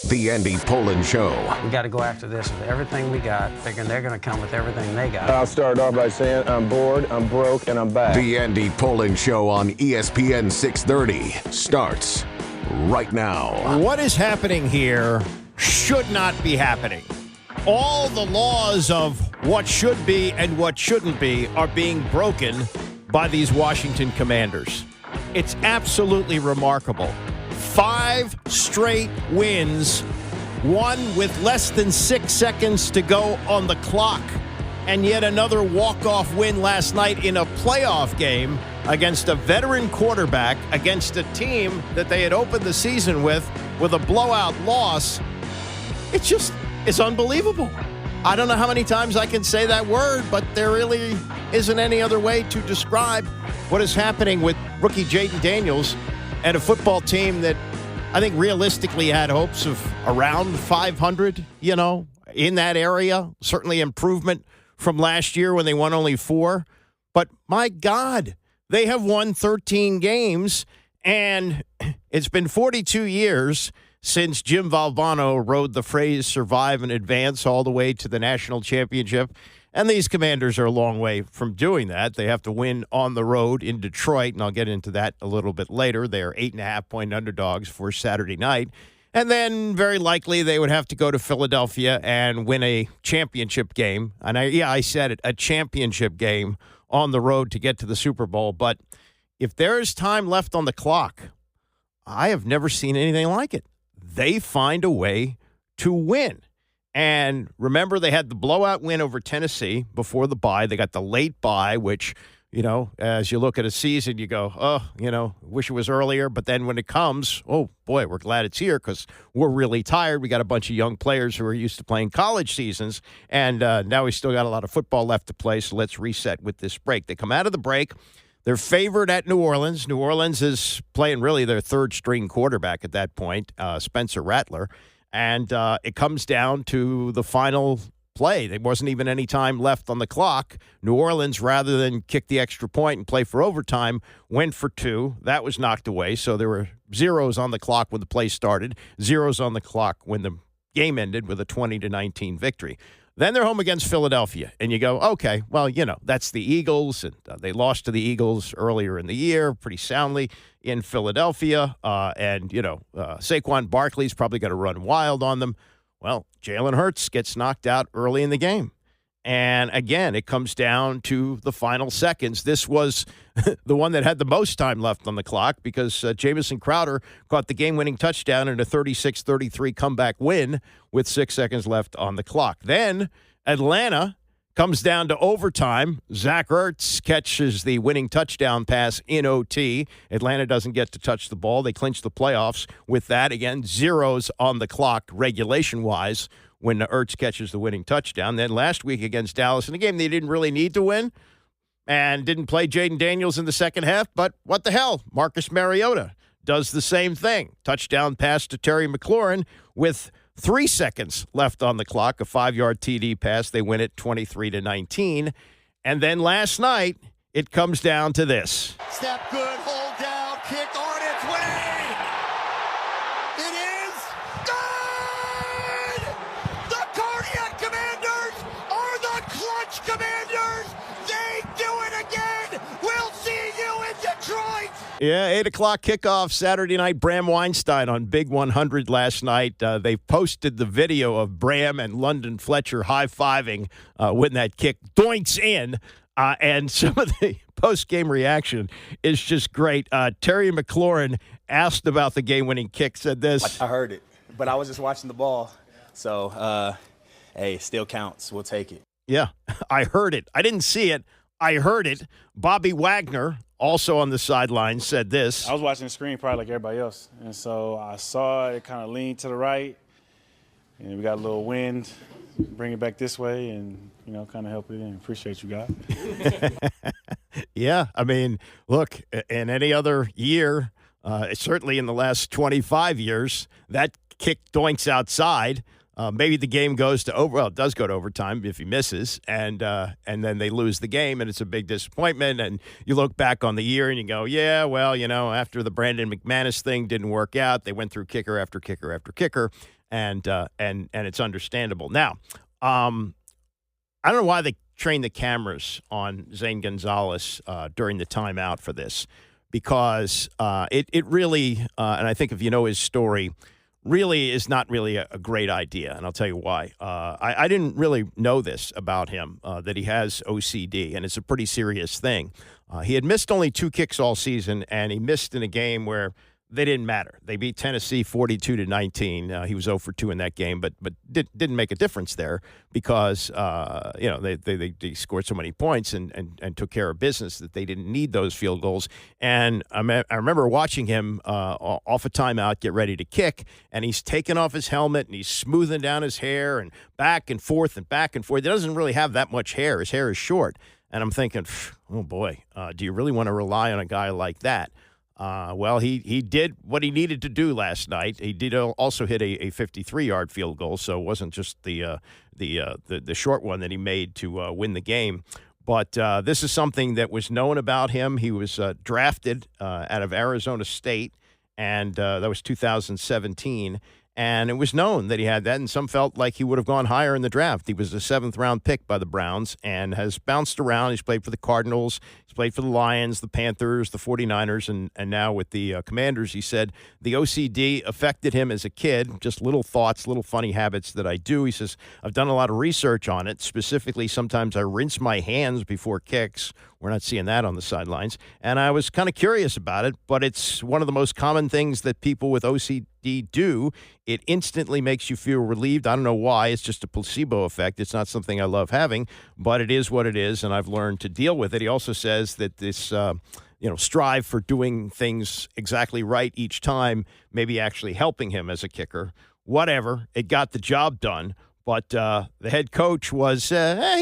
The Andy Poland Show. We got to go after this with everything we got, figuring they're going to come with everything they got. I'll start off by saying I'm bored, I'm broke, and I'm back. The Andy Poland Show on ESPN 630 starts right now. What is happening here should not be happening. All the laws of what should be and what shouldn't be are being broken by these Washington Commanders. It's absolutely remarkable. 5 straight wins, one with less than 6 seconds to go on the clock, and yet another walk-off win last night in a playoff game against a veteran quarterback, against a team that they had opened the season with a blowout loss. It's unbelievable. I don't know how many times I can say that word, but there really isn't any other way to describe what is happening with rookie Jayden Daniels and a football team that I think realistically had hopes of around 500, in that area. Certainly improvement from last year when they won only 4. But my God, they have won 13 games, and it's been 42 years since Jim Valvano rode the phrase survive and advance all the way to the national championship. And these Commanders are a long way from doing that. They have to win on the road in Detroit, and I'll get into that a little bit later. They are 8.5-point underdogs for Saturday night. And then very likely they would have to go to Philadelphia and win a championship game. And I said it, a championship game on the road to get to the Super Bowl. But if there is time left on the clock, I have never seen anything like it. They find a way to win. And remember, they had the blowout win over Tennessee before the bye. They got the late bye, which, as you look at a season, you go, wish it was earlier. But then when it comes, oh, boy, we're glad it's here because we're really tired. We got a bunch of young players who are used to playing college seasons. And now we still got a lot of football left to play, so let's reset with this break. They come out of the break. They're favored at New Orleans. New Orleans is playing really their third-string quarterback at that point, Spencer Rattler. And it comes down to the final play. There wasn't even any time left on the clock. New Orleans, rather than kick the extra point and play for overtime, went for 2. That was knocked away. So there were zeros on the clock when the play started, zeros on the clock when the game ended with a 20-19 victory. Then they're home against Philadelphia, and you go, okay, well, that's the Eagles, and they lost to the Eagles earlier in the year pretty soundly in Philadelphia, and Saquon Barkley's probably going to run wild on them. Well, Jalen Hurts gets knocked out early in the game. And again, it comes down to the final seconds. This was the one that had the most time left on the clock because Jamison Crowder caught the game-winning touchdown in a 36-33 comeback win with 6 seconds left on the clock. Then Atlanta comes down to overtime. Zach Ertz catches the winning touchdown pass in OT. Atlanta doesn't get to touch the ball. They clinch the playoffs with that. Again, zeros on the clock regulation-wise when Ertz catches the winning touchdown. Then last week against Dallas, in a game they didn't really need to win and didn't play Jayden Daniels in the second half, but what the hell? Marcus Mariota does the same thing. Touchdown pass to Terry McLaurin with 3 seconds left on the clock, a 5-yard TD pass. They win it 23-19. And then last night, it comes down to this. Step good, hold down, kick on its way. It is good! The Cardiac Commanders are the Clutch Commanders. They do it again. We'll see you in Detroit. Yeah, 8 o'clock kickoff Saturday night. Bram Weinstein on Big 100 last night. They posted the video of Bram and London Fletcher high-fiving when that kick doinks in. And some of the post-game reaction is just great. Terry McLaurin, asked about the game-winning kick, said this. I heard it, but I was just watching the ball. So, hey, still counts. We'll take it. Yeah, I heard it. I didn't see it. I heard it. Bobby Wagner, also on the sideline, said this. I was watching the screen probably like everybody else. And so I saw it kind of lean to the right. And we got a little wind. Bring it back this way and, kind of help it in. Appreciate you, guys. Yeah, I mean, look, in any other year, certainly in the last 25 years, that kick doinks outside. Maybe the game goes to it does go to overtime if he misses, and then they lose the game, and it's a big disappointment. And you look back on the year and you go, yeah, well, after the Brandon McManus thing didn't work out, they went through kicker after kicker after kicker, and it's understandable. Now, I don't know why they trained the cameras on Zane Gonzalez during the timeout for this, because it really, and I think if you know his story, really is not really a great idea, and I'll tell you why. I didn't really know this about him, that he has OCD, and it's a pretty serious thing. He had missed only 2 kicks all season, and he missed in a game where they didn't matter. They beat Tennessee 42-19. He was 0 for 2 in that game, but didn't make a difference there because they scored so many points and took care of business that they didn't need those field goals. And I remember watching him off a timeout get ready to kick, and he's taking off his helmet and he's smoothing down his hair and back and forth and back and forth. He doesn't really have that much hair. His hair is short. And I'm thinking, oh boy, do you really want to rely on a guy like that? Well, he did what he needed to do last night. He did also hit a 53-yard field goal, so it wasn't just the short one that he made to win the game. But this is something that was known about him. He was drafted out of Arizona State, and that was 2017. And it was known that he had that, and some felt like he would have gone higher in the draft. He was a 7th-round pick by the Browns and has bounced around. He's played for the Cardinals. He's played for the Lions, the Panthers, the 49ers, and now with the Commanders. He said the OCD affected him as a kid, just little thoughts, little funny habits that I do. He says, I've done a lot of research on it. Specifically, sometimes I rinse my hands before kicks. We're not seeing that on the sidelines. And I was kind of curious about it, but it's one of the most common things that people with OCD do. It instantly makes you feel relieved. I don't know why. It's just a placebo effect. It's not something I love having, but it is what it is, and I've learned to deal with it. He also says that this, strive for doing things exactly right each time, maybe actually helping him as a kicker. Whatever. It got the job done. But the head coach was, he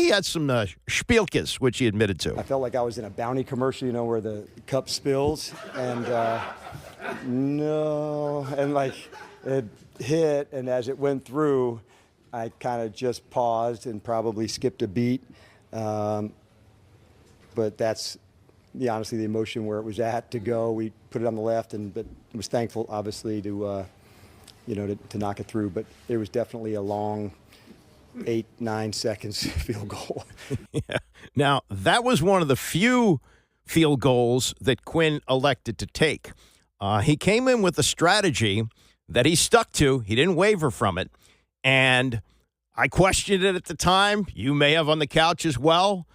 had some spielkes, which he admitted to. I felt like I was in a Bounty commercial, where the cup spills. And it hit. And as it went through, I kind of just paused and probably skipped a beat. But that's, honestly, the emotion where it was at to go. We put it on the left, but was thankful, obviously, to knock it through. But there was definitely a long 8-9 seconds field goal. Yeah. Now, that was one of the few field goals that Quinn elected to take. He came in with a strategy that he stuck to. He didn't waver from it. And I questioned it at the time. You may have on the couch as well.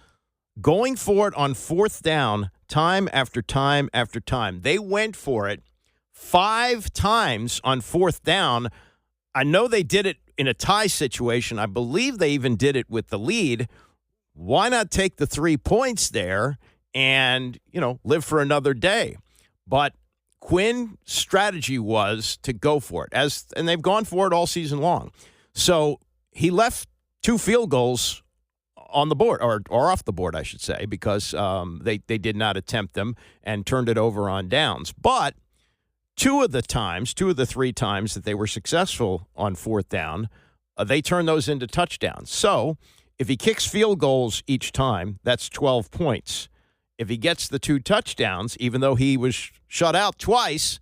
Going for it on 4th down, time after time after time. They went for it 5 times on 4th down. I know they did it in a tie situation. I believe they even did it with the lead. Why not take the 3 points there and, live for another day? But Quinn's strategy was to go for it, and they've gone for it all season long. So he left 2 field goals on the board, or off the board, I should say, because they did not attempt them and turned it over on downs. But 2 of the 3 times that they were successful on 4th down, they turned those into touchdowns. So if he kicks field goals each time, that's 12 points. If he gets the 2 touchdowns, even though he was shut out twice,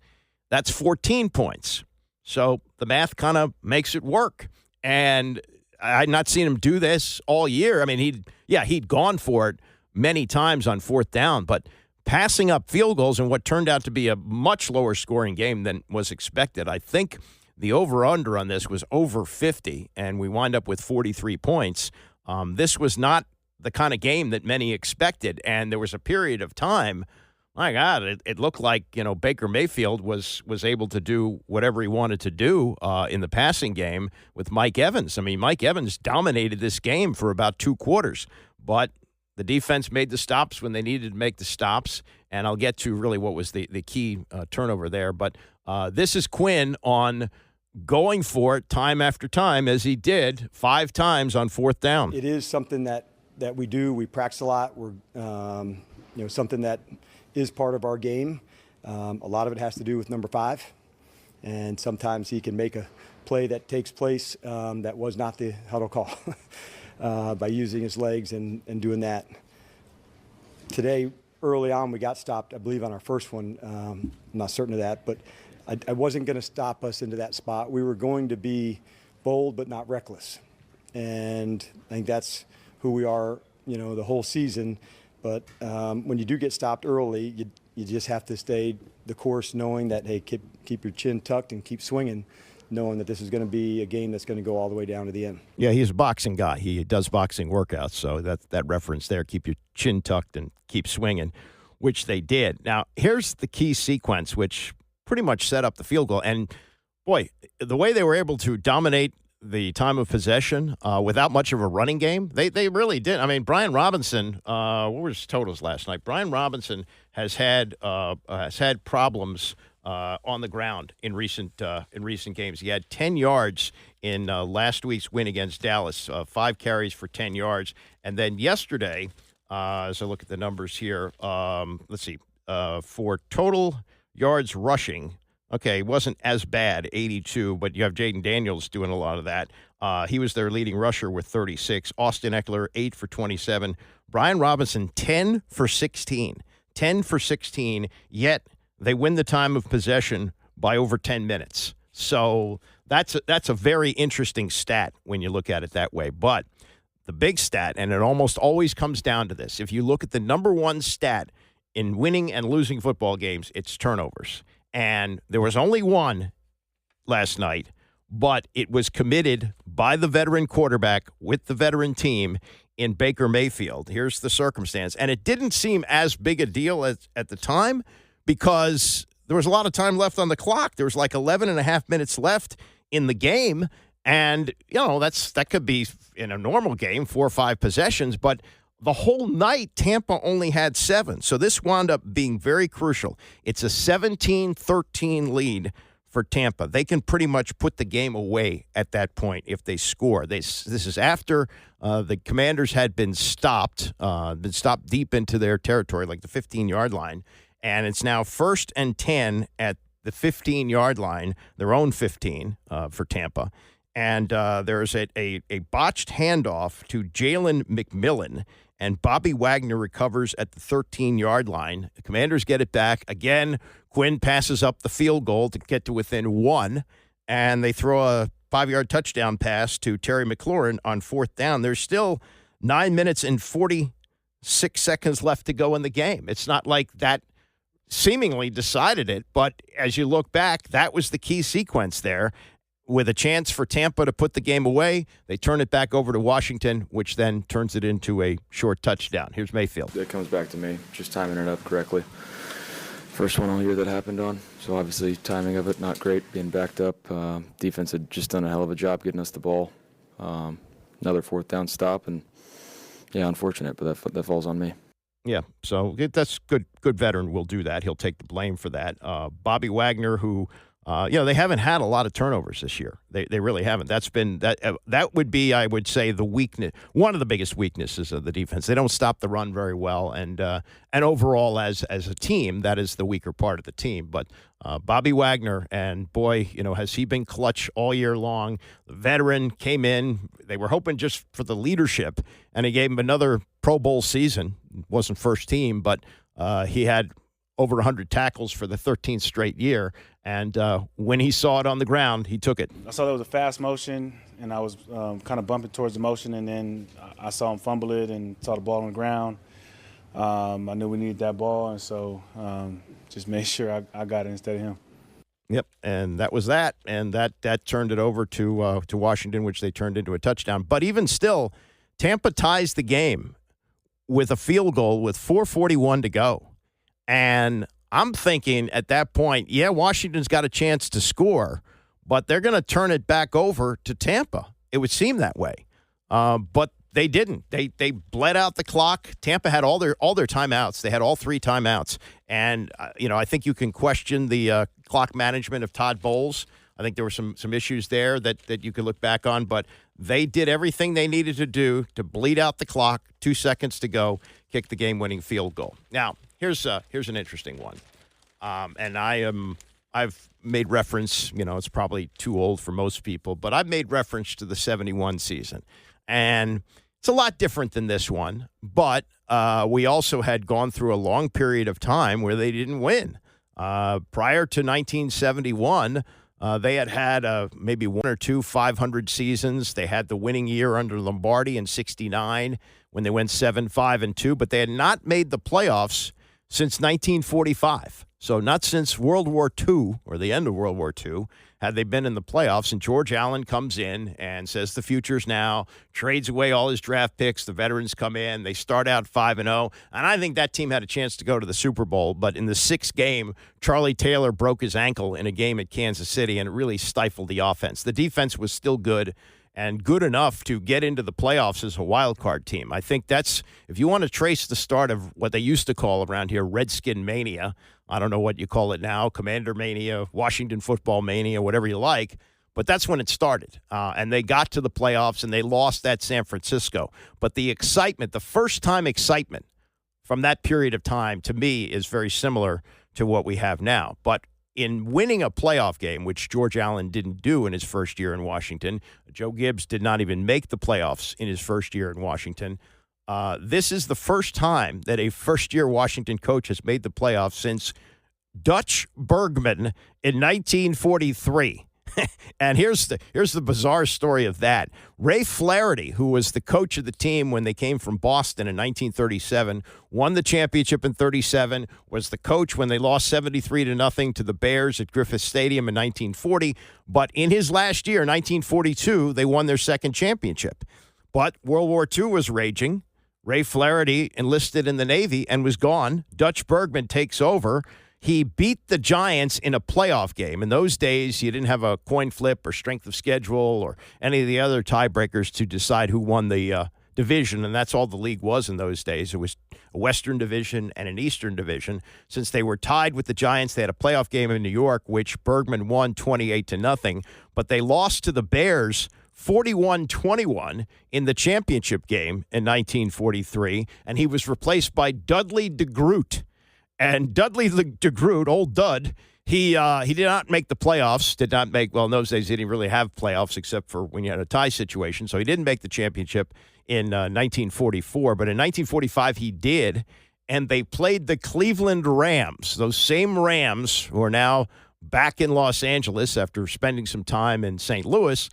that's 14 points. So the math kind of makes it work. And I'd not seen him do this all year. I mean, he'd gone for it many times on 4th down, but passing up field goals in what turned out to be a much lower scoring game than was expected. I think the over-under on this was over 50, and we wind up with 43 points. This was not the kind of game that many expected, and there was a period of time, my God, it looked like, Baker Mayfield was able to do whatever he wanted to do in the passing game with Mike Evans. I mean, Mike Evans dominated this game for about 2 quarters, but the defense made the stops when they needed to make the stops, and I'll get to really what was the key turnover there. But this is Quinn on going for it time after time, as he did 5 times on 4th down. It is something that we do. We practice a lot. We're something that is part of our game. A lot of it has to do with number 5, and sometimes he can make a play that takes place that was not the huddle call. By using his legs and doing that. Today, early on, we got stopped, I believe, on our first one. I'm not certain of that, but I wasn't going to stop us into that spot. We were going to be bold but not reckless. And I think that's who we are, the whole season. But when you do get stopped early, you just have to stay the course, knowing that, hey, keep your chin tucked and keep swinging, knowing that this is going to be a game that's going to go all the way down to the end. Yeah, he's a boxing guy. He does boxing workouts, so that reference there, keep your chin tucked and keep swinging, which they did. Now, here's the key sequence, which pretty much set up the field goal. And, boy, the way they were able to dominate the time of possession without much of a running game, they really did. I mean, Brian Robinson, what were his totals last night? Brian Robinson has had problems on the ground in recent games. He had 10 yards in last week's win against Dallas, 5 carries for 10 yards. And then yesterday, as I look at the numbers here, let's see, for total yards rushing, okay, it wasn't as bad, 82, but you have Jayden Daniels doing a lot of that. He was their leading rusher with 36. Austin Eckler, 8 for 27. Brian Robinson, 10 for 16. 10 for 16, yet they win the time of possession by over 10 minutes. So that's a very interesting stat when you look at it that way. But the big stat, and it almost always comes down to this, if you look at the number one stat in winning and losing football games, it's turnovers. And there was only one last night, but it was committed by the veteran quarterback with the veteran team in Baker Mayfield. Here's the circumstance. And it didn't seem as big a deal at the time because there was a lot of time left on the clock. There was like 11 and a half minutes left in the game. And, that could be in a normal game, 4 or 5 possessions, but the whole night, Tampa only had 7. So this wound up being very crucial. It's a 17-13 lead for Tampa. They can pretty much put the game away at that point if they score. This is after the Commanders had been stopped deep into their territory, like the 15-yard line. And it's now 1st and 10 at the 15-yard line, their own 15 for Tampa. And there's a botched handoff to Jalen McMillan, and Bobby Wagner recovers at the 13-yard line. The Commanders get it back. Again, Quinn passes up the field goal to get to within 1, and they throw a 5-yard touchdown pass to Terry McLaurin on 4th down. There's still 9 minutes and 46 seconds left to go in the game. It's not like that seemingly decided it, but as you look back, that was the key sequence there. With a chance for Tampa to put the game away, they turn it back over to Washington, which then turns it into a short touchdown. Here's Mayfield. It comes back to me, just timing it up correctly. First one all year that happened on, so obviously timing of it not great, being backed up. Defense had just done a hell of a job getting us the ball. Another 4th down stop, and yeah, unfortunate, but that falls on me. Yeah, so that's good. Good veteran will do that. He'll take the blame for that. Bobby Wagner, who they haven't had a lot of turnovers this year. They really haven't. That's been that would be, I would say, the weakness, one of the biggest weaknesses of the defense. They don't stop the run very well, and overall as a team, that is the weaker part of the team. But Bobby Wagner, and boy, has he been clutch all year long. The veteran came in. They were hoping just for the leadership, and he gave him another Pro Bowl season. Wasn't first team, but he had over 100 tackles for the 13th straight year. And when he saw it on the ground, he took it. I saw there was a fast motion, and I was kind of bumping towards the motion, and then I saw him fumble it and saw the ball on the ground. I knew we needed that ball, and so just made sure I got it instead of him. Yep, and that was that, and that turned it over to Washington, which they turned into a touchdown. But even still, Tampa ties the game with a field goal with 4:41 to go. And I'm thinking at that point, yeah, Washington's got a chance to score, but they're going to turn it back over to Tampa. It would seem that way. But they didn't. They bled out the clock. Tampa had all their timeouts. They had all 3 timeouts. And, I think you can question the clock management of Todd Bowles. I think there were some issues there that you could look back on, but they did everything they needed to do to bleed out the clock, 2 seconds to go, kick the game-winning field goal. Now, here's an interesting one, and I've made reference. It's probably too old for most people, but I've made reference to the 71 season, and it's a lot different than this one. But we also had gone through a long period of time where they didn't win. Prior to 1971, they had maybe one or two 500 seasons. They had the winning year under Lombardi in 69 when they went 7-5-2, but they had not made the playoffs since 1945. So not since World War II or the end of World War II had they been in the playoffs. And George Allen comes in and says the future's now, trades away all his draft picks. The veterans come in. They start out 5-0. And I think that team had a chance to go to the Super Bowl. But in the sixth game, Charlie Taylor broke his ankle in a game at Kansas City, and it really stifled the offense. The defense was still good and good enough to get into the playoffs as a wild card team. I think that's, if you want to trace the start of what they used to call around here Redskin Mania, I don't know what you call it now, Commander Mania, Washington Football Mania, whatever you like, but that's when it started. And they got to the playoffs, and they lost at San Francisco. But the excitement, the first-time excitement from that period of time, to me, is very similar to what we have now. But in winning a playoff game, which George Allen didn't do in his first year in Washington, Joe Gibbs did not even make the playoffs in his first year in Washington. This is the first time that a first-year Washington coach has made the playoffs since Dutch Bergman in 1943. And here's the bizarre story of that. Ray Flaherty, who was the coach of the team when they came from Boston in 1937, won the championship in 37, was the coach when they lost 73-0 to the Bears at Griffith Stadium in 1940. But in his last year, 1942, they won their second championship. But World War II was raging. Ray Flaherty enlisted in the Navy and was gone. Dutch Bergman takes over. He beat the Giants in a playoff game. In those days, you didn't have a coin flip or strength of schedule or any of the other tiebreakers to decide who won the division, and that's all the league was in those days. It was a Western Division and an Eastern Division. Since they were tied with the Giants, they had a playoff game in New York, which Bergman won 28-0, but they lost to the Bears 41-21 in the championship game in 1943, and he was replaced by Dudley DeGroot. And Dudley DeGroot, old Dud, he did not make the playoffs, in those days he didn't really have playoffs except for when you had a tie situation, so he didn't make the championship in 1944, but in 1945 he did, and they played the Cleveland Rams, those same Rams who are now back in Los Angeles after spending some time in St. Louis.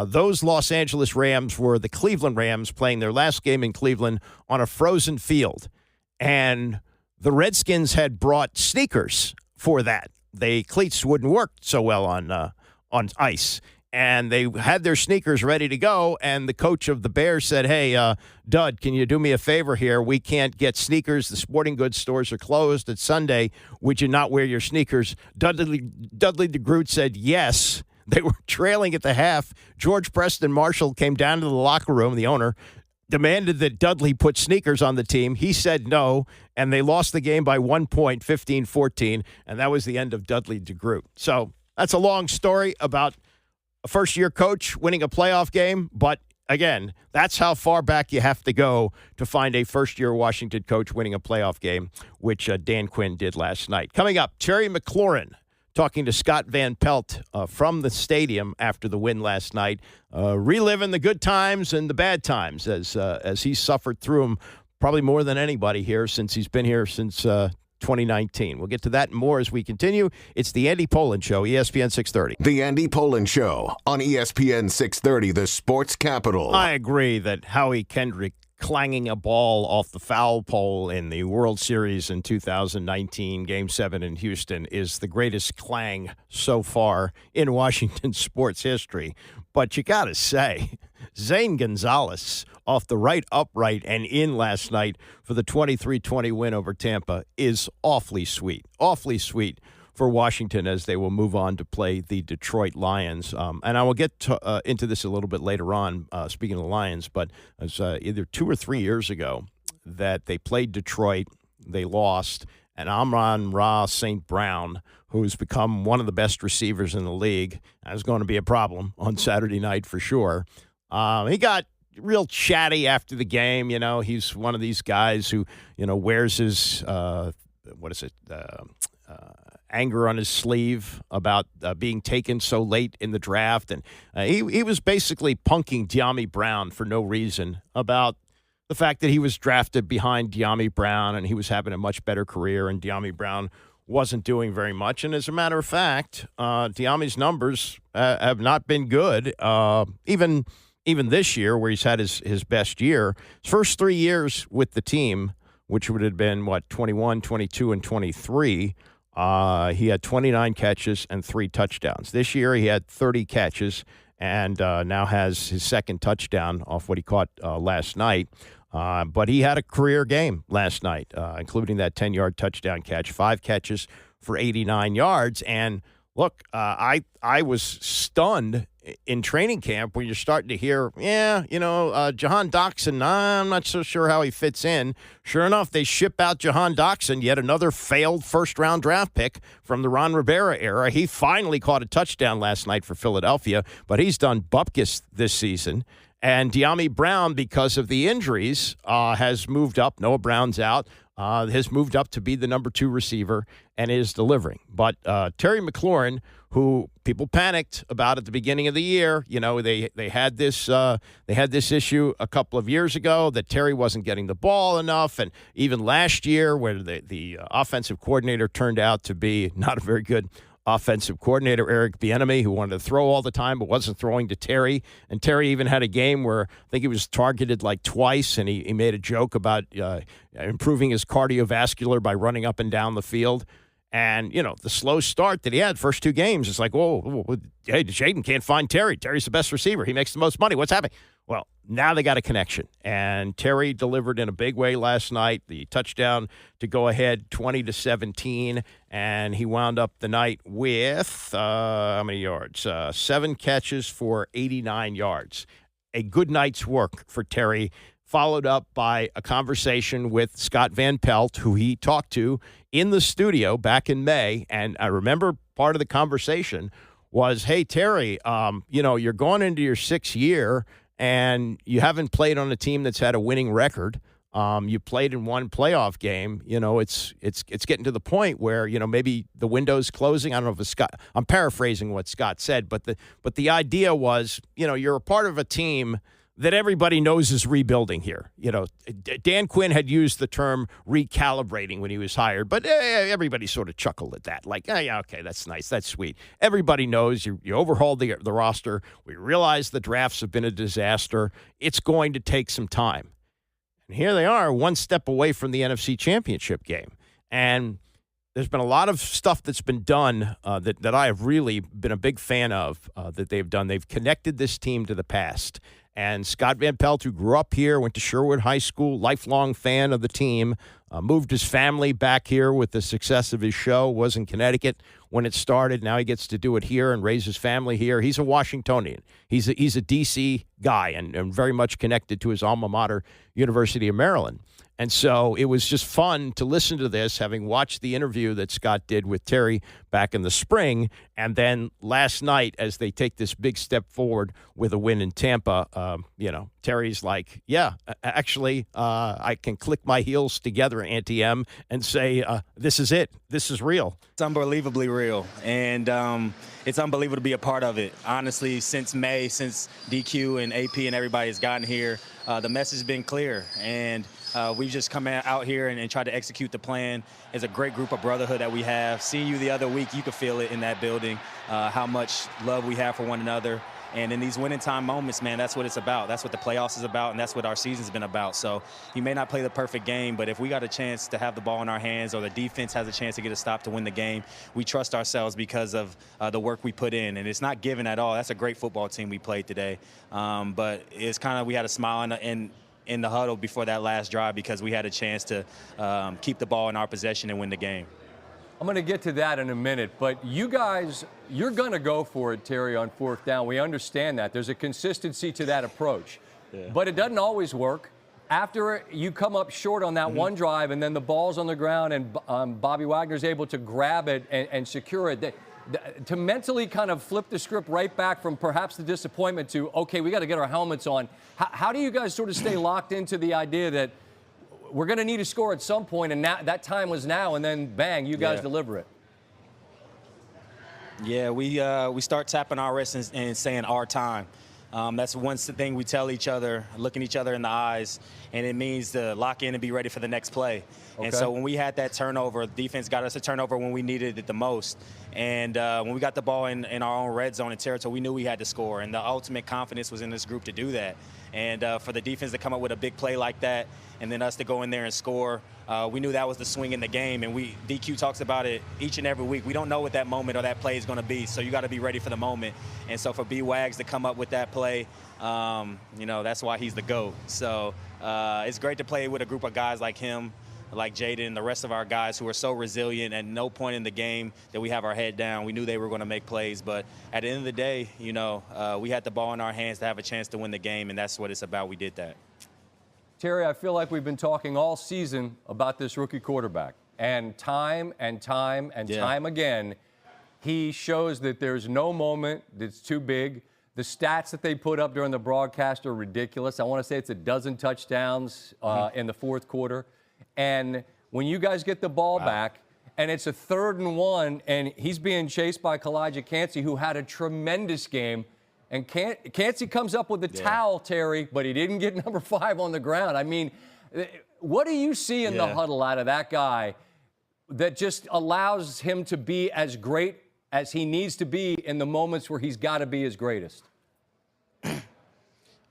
Those Los Angeles Rams were the Cleveland Rams playing their last game in Cleveland on a frozen field. And the Redskins had brought sneakers for that. The cleats wouldn't work so well on ice. And they had their sneakers ready to go, and the coach of the Bears said, hey, Dud, can you do me a favor here? We can't get sneakers. The sporting goods stores are closed. It's Sunday. Would you not wear your sneakers? Dudley DeGroot said yes. They were trailing at the half. George Preston Marshall came down to the locker room, the owner, demanded that Dudley put sneakers on the team. He said no, and they lost the game by 1 point, 15-14, and that was the end of Dudley DeGroot. So that's a long story about a first-year coach winning a playoff game, but again, that's how far back you have to go to find a first-year Washington coach winning a playoff game, which Dan Quinn did last night. Coming up, Terry McLaurin talking to Scott Van Pelt from the stadium after the win last night, reliving the good times and the bad times as he suffered through them probably more than anybody here since he's been here since 2019. We'll get to that and more as we continue. It's the Andy Pollin Show, ESPN 630. The Andy Pollin Show on ESPN 630, the sports capital. I agree that Howie Kendrick clanging a ball off the foul pole in the World Series in 2019, Game 7 in Houston, is the greatest clang so far in Washington sports history. But you got to say, Zane Gonzalez off the right upright and in last night for the 23-20 win over Tampa is awfully sweet for Washington as they will move on to play the Detroit Lions. And I will get into this a little bit later on, speaking of the Lions, but it was either 2 or 3 years ago that they played Detroit, they lost, and Amon-Ra St. Brown, who's become one of the best receivers in the league, is going to be a problem on Saturday night for sure. He got real chatty after the game. You know, he's one of these guys who, wears his, anger on his sleeve about being taken so late in the draft. And he was basically punking Dyami Brown for no reason about the fact that he was drafted behind Dyami Brown and he was having a much better career and Dyami Brown wasn't doing very much. And as a matter of fact, Diami's numbers have not been good, even this year where he's had his best year. His first 3 years with the team, which would have been, 21, 22, and 23, he had 29 catches and 3 touchdowns. This year he had 30 catches and now has his second touchdown off what he caught last night. But he had a career game last night, including that 10-yard touchdown catch, 5 catches for 89 yards. And look, I was stunned in training camp when you're starting to hear, Jahan Dotson, I'm not so sure how he fits in. Sure enough, they ship out Jahan Dotson, yet another failed first-round draft pick from the Ron Rivera era. He finally caught a touchdown last night for Philadelphia, but he's done bupkis this season. And Dyami Brown, because of the injuries, has moved up. Noah Brown's out. Has moved up to be the number 2 receiver and is delivering. But Terry McLaurin, who people panicked about at the beginning of the year, they had this issue a couple of years ago that Terry wasn't getting the ball enough, and even last year where the offensive coordinator turned out to be not a very good offensive coordinator, Eric Bieniemy, who wanted to throw all the time but wasn't throwing to Terry. And Terry even had a game where I think he was targeted like twice, and he made a joke about improving his cardiovascular by running up and down the field. And, the slow start that he had, first 2 games, it's like, whoa, hey, Jayden can't find Terry. Terry's the best receiver. He makes the most money. What's happening? Well, now they got a connection. And Terry delivered in a big way last night, the touchdown to go ahead 20-17. And he wound up the night with, how many yards? 7 catches for 89 yards. A good night's work for Terry, followed up by a conversation with Scott Van Pelt, who he talked to in the studio back in May. And I remember part of the conversation was, hey, Terry, you're going into your 6th year and you haven't played on a team that's had a winning record. You played in one playoff game. It's getting to the point where, maybe the window's closing. I don't know if it's Scott. I'm paraphrasing what Scott said, but the idea was, you're a part of a team that everybody knows is rebuilding here. Dan Quinn had used the term recalibrating when he was hired, but everybody sort of chuckled at that. Like, yeah, okay, that's nice. That's sweet. Everybody knows you overhauled the roster. We realize the drafts have been a disaster. It's going to take some time. And here they are, one step away from the NFC Championship game. And there's been a lot of stuff that's been done that I have really been a big fan of that they've done. They've connected this team to the past. And Scott Van Pelt, who grew up here, went to Sherwood High School, lifelong fan of the team, moved his family back here with the success of his show, was in Connecticut when it started. Now he gets to do it here and raise his family here. He's a Washingtonian. He's a D.C. guy and very much connected to his alma mater, University of Maryland. And so it was just fun to listen to this, having watched the interview that Scott did with Terry back in the spring. And then last night, as they take this big step forward with a win in Tampa, Terry's like, yeah, actually, I can click my heels together, Auntie M, and say, this is it. This is real. It's unbelievably real. And it's unbelievable to be a part of it. Honestly, since May, since DQ and AP and everybody has gotten here, the message has been clear. And we've just come out here and tried to execute the plan. It's a great group of brotherhood that we have. Seeing you the other week, you could feel it in that building, how much love we have for one another. And in these winning time moments, man, that's what it's about. That's what the playoffs is about, and that's what our season's been about. So you may not play the perfect game, but if we got a chance to have the ball in our hands or the defense has a chance to get a stop to win the game, we trust ourselves because of the work we put in. And it's not given at all. That's a great football team we played today. But it's kind of we had a smile in the huddle before that last drive because we had a chance to keep the ball in our possession and win the game. I'm going to get to that in a minute, but you guys, you're going to go for it, Terry, on 4th down. We understand that. There's a consistency to that approach. Yeah. But it doesn't always work. After you come up short on that one drive and then the ball's on the ground and Bobby Wagner's able to grab it and secure it, to mentally kind of flip the script right back from perhaps the disappointment to, okay, we got to get our helmets on. How do you guys sort of stay locked into the idea that we're going to need a score at some point, and now, that time was now, and then bang, you guys deliver it? Yeah, we start tapping our wrists and saying our time. That's one thing we tell each other, looking each other in the eyes, and it means to lock in and be ready for the next play. Okay. And so when we had that turnover, defense got us a turnover when we needed it the most. And when we got the ball in our own red zone and territory, we knew we had to score. And the ultimate confidence was in this group to do that. And for the defense to come up with a big play like that and then us to go in there and score, we knew that was the swing in the game. And DQ talks about it each and every week. We don't know what that moment or that play is going to be, so you got to be ready for the moment. And so for B-Wags to come up with that play, that's why he's the GOAT. So it's great to play with a group of guys like him, like Jayden, the rest of our guys who are so resilient. At no point in the game that we have our head down. We knew they were going to make plays, but at the end of the day, we had the ball in our hands to have a chance to win the game, and that's what it's about. We did that. Terry, I feel like we've been talking all season about this rookie quarterback, and time again, he shows that there's no moment that's too big. The stats that they put up during the broadcast are ridiculous. I want to say it's 12 touchdowns in the fourth quarter. And when you guys get the ball back, and it's a 3rd and 1, and he's being chased by Kalijah Kancey, who had a tremendous game, and Kancey comes up with the towel, Terry, but he didn't get number 5 on the ground. I mean, what do you see in the huddle out of that guy that just allows him to be as great as he needs to be in the moments where he's got to be his greatest?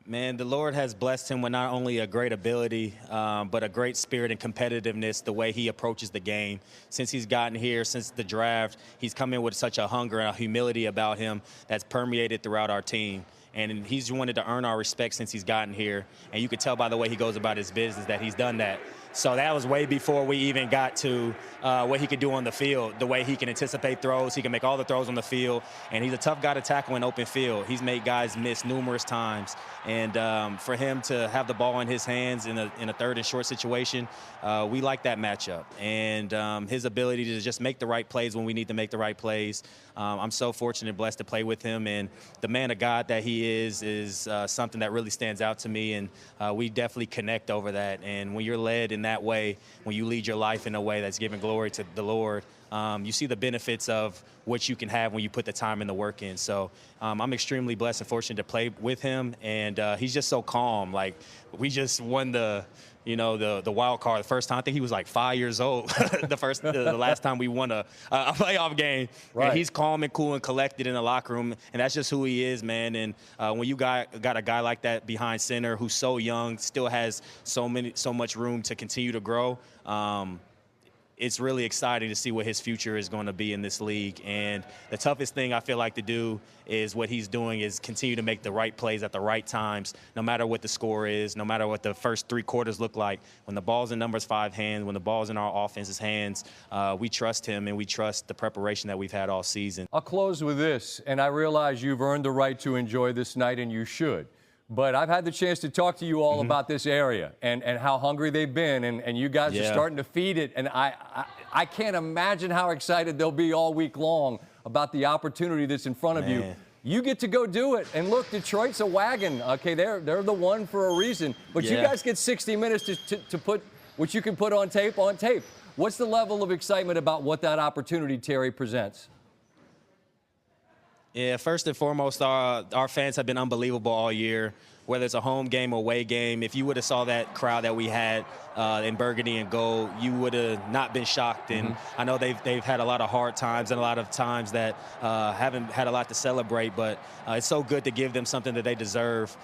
Man, the Lord has blessed him with not only a great ability, but a great spirit and competitiveness, the way he approaches the game. Since he's gotten here, since the draft, he's come in with such a hunger and a humility about him that's permeated throughout our team. And he's wanted to earn our respect since he's gotten here. And you could tell by the way he goes about his business that he's done that. So that was way before we even got to what he could do on the field, the way he can anticipate throws. He can make all the throws on the field, and he's a tough guy to tackle in open field. He's made guys miss numerous times. And for him to have the ball in his hands in a 3rd and short situation, we like that matchup. And his ability to just make the right plays when we need to make the right plays. I'm so fortunate and blessed to play with him. And the man of God that he is something that really stands out to me. And we definitely connect over that. And when you're led in that way, when you lead your life in a way that's giving glory to the Lord, you see the benefits of what you can have when you put the time and the work in. So I'm extremely blessed and fortunate to play with him, and he's just so calm. Like, we just won the wild card the first time. I think he was like 5 years old the last time we won a playoff game. Right. And he's calm and cool and collected in the locker room, and that's just who he is, man. And when you got a guy like that behind center who's so young, still has so much room to continue to grow, it's really exciting to see what his future is going to be in this league. And the toughest thing I feel like to do is what he's doing is continue to make the right plays at the right times, no matter what the score is, no matter what the first 3 quarters look like. When the ball's in numbers 5 hands, when the ball's in our offense's hands, we trust him and we trust the preparation that we've had all season. I'll close with this, and I realize you've earned the right to enjoy this night, and you should. But I've had the chance to talk to you all about this area and how hungry they've been, and you guys are starting to feed it. And I can't imagine how excited they'll be all week long about the opportunity that's in front of you. You get to go do it. And look, Detroit's a wagon. Okay, they're the one for a reason. But you guys get 60 minutes to put what you can put on tape on tape. What's the level of excitement about what that opportunity, Terry, presents? Yeah, first and foremost, our fans have been unbelievable all year, whether it's a home game or away game. If you would have saw that crowd that we had in burgundy and gold, you would have not been shocked. And I know they've had a lot of hard times and a lot of times that haven't had a lot to celebrate, but it's so good to give them something that they deserve.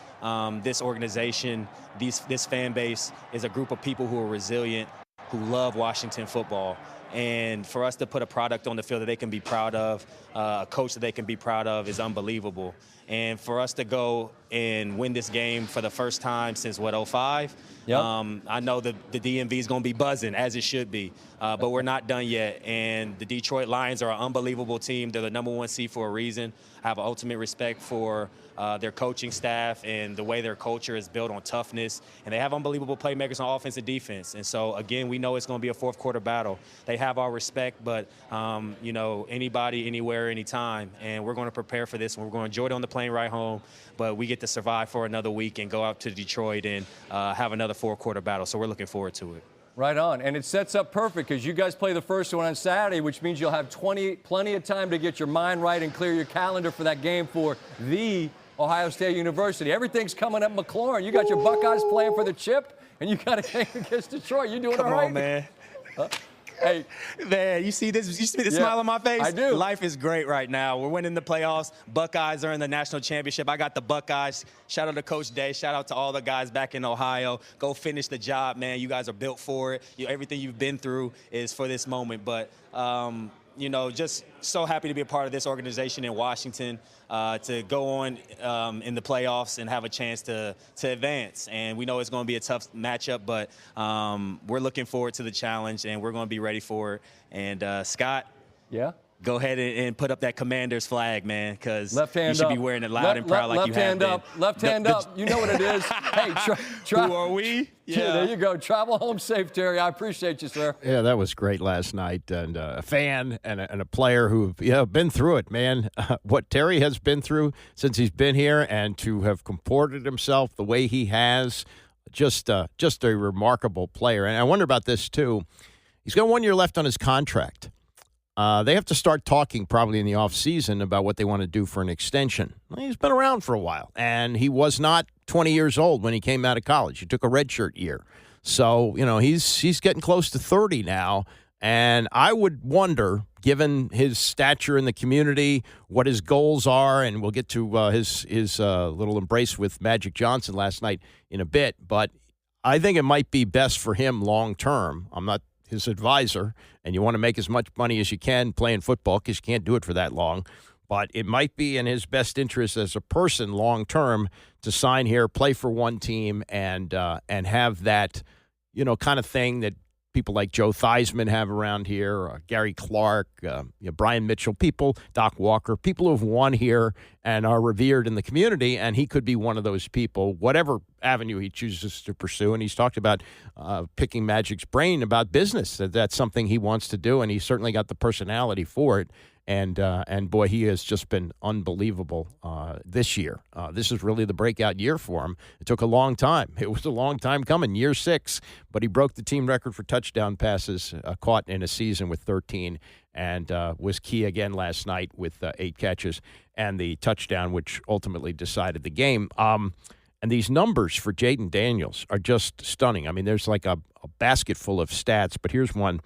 This organization, this fan base is a group of people who are resilient, who love Washington football. And for us to put a product on the field that they can be proud of, a coach that they can be proud of, is unbelievable. And for us to go and win this game for the first time since, 2005? Yep. I know the DMV is going to be buzzing, as it should be, but we're not done yet. And the Detroit Lions are an unbelievable team. They're the #1 seed for a reason. I have ultimate respect for their coaching staff and the way their culture is built on toughness. And they have unbelievable playmakers on offense and defense. And so, again, we know it's going to be a fourth quarter battle. They have our respect, but, anybody, anywhere, anytime. And we're going to prepare for this. And we're going to enjoy it on the plane ride home. But we get to survive for another week and go out to Detroit and have another four-quarter battle. So we're looking forward to it. Right on. And it sets up perfect because you guys play the first one on Saturday, which means you'll have plenty of time to get your mind right and clear your calendar for that game for the Ohio State University. Everything's coming up McLaurin. You got your Buckeyes playing for the chip, and you got a game against Detroit. You doing all right? Come on, man. Hey, man, you see this? You see the smile on my face? I do. Life is great right now. We're winning the playoffs. Buckeyes are in the national championship. I got the Buckeyes. Shout out to Coach Day. Shout out to all the guys back in Ohio. Go finish the job, man. You guys are built for it. Everything you've been through is for this moment. But just so happy to be a part of this organization in Washington, to go on in the playoffs and have a chance to advance. And we know it's going to be a tough matchup, but we're looking forward to the challenge, and we're going to be ready for it. And, Scott, go ahead and put up that Commander's flag, man, because you should be wearing it loud and proud like you have been. Left hand up. You know what it is. Hey, who are we? Yeah, there you go. Travel home safe, Terry. I appreciate you, sir. Yeah, that was great last night. And a fan and a player who've been through it, man. What Terry has been through since he's been here, and to have comported himself the way he has, just a remarkable player. And I wonder about this, too. He's got 1 year left on his contract. They have to start talking probably in the offseason about what they want to do for an extension. Well, he's been around for a while, and he was not 20 years old when he came out of college. He took a redshirt year. So, he's getting close to 30 now, and I would wonder, given his stature in the community, what his goals are, and we'll get to his little embrace with Magic Johnson last night in a bit, but I think it might be best for him long term. I'm not his advisor, and you want to make as much money as you can playing football because you can't do it for that long. But it might be in his best interest as a person long term to sign here, play for one team, and have that, kind of thing that people like Joe Theismann have around here, Gary Clark, Brian Mitchell, Doc Walker, people who have won here and are revered in the community, and he could be one of those people, whatever avenue he chooses to pursue. And he's talked about picking Magic's brain about business. That's something he wants to do, and he's certainly got the personality for it. And boy, he has just been unbelievable this year. This is really the breakout year for him. It took a long time. It was a long time coming, year 6, but he broke the team record for touchdown passes caught in a season with 13, and was key again last night with 8 catches and the touchdown, which ultimately decided the game. And these numbers for Jayden Daniels are just stunning. I mean, there's like a basket full of stats, but here's one.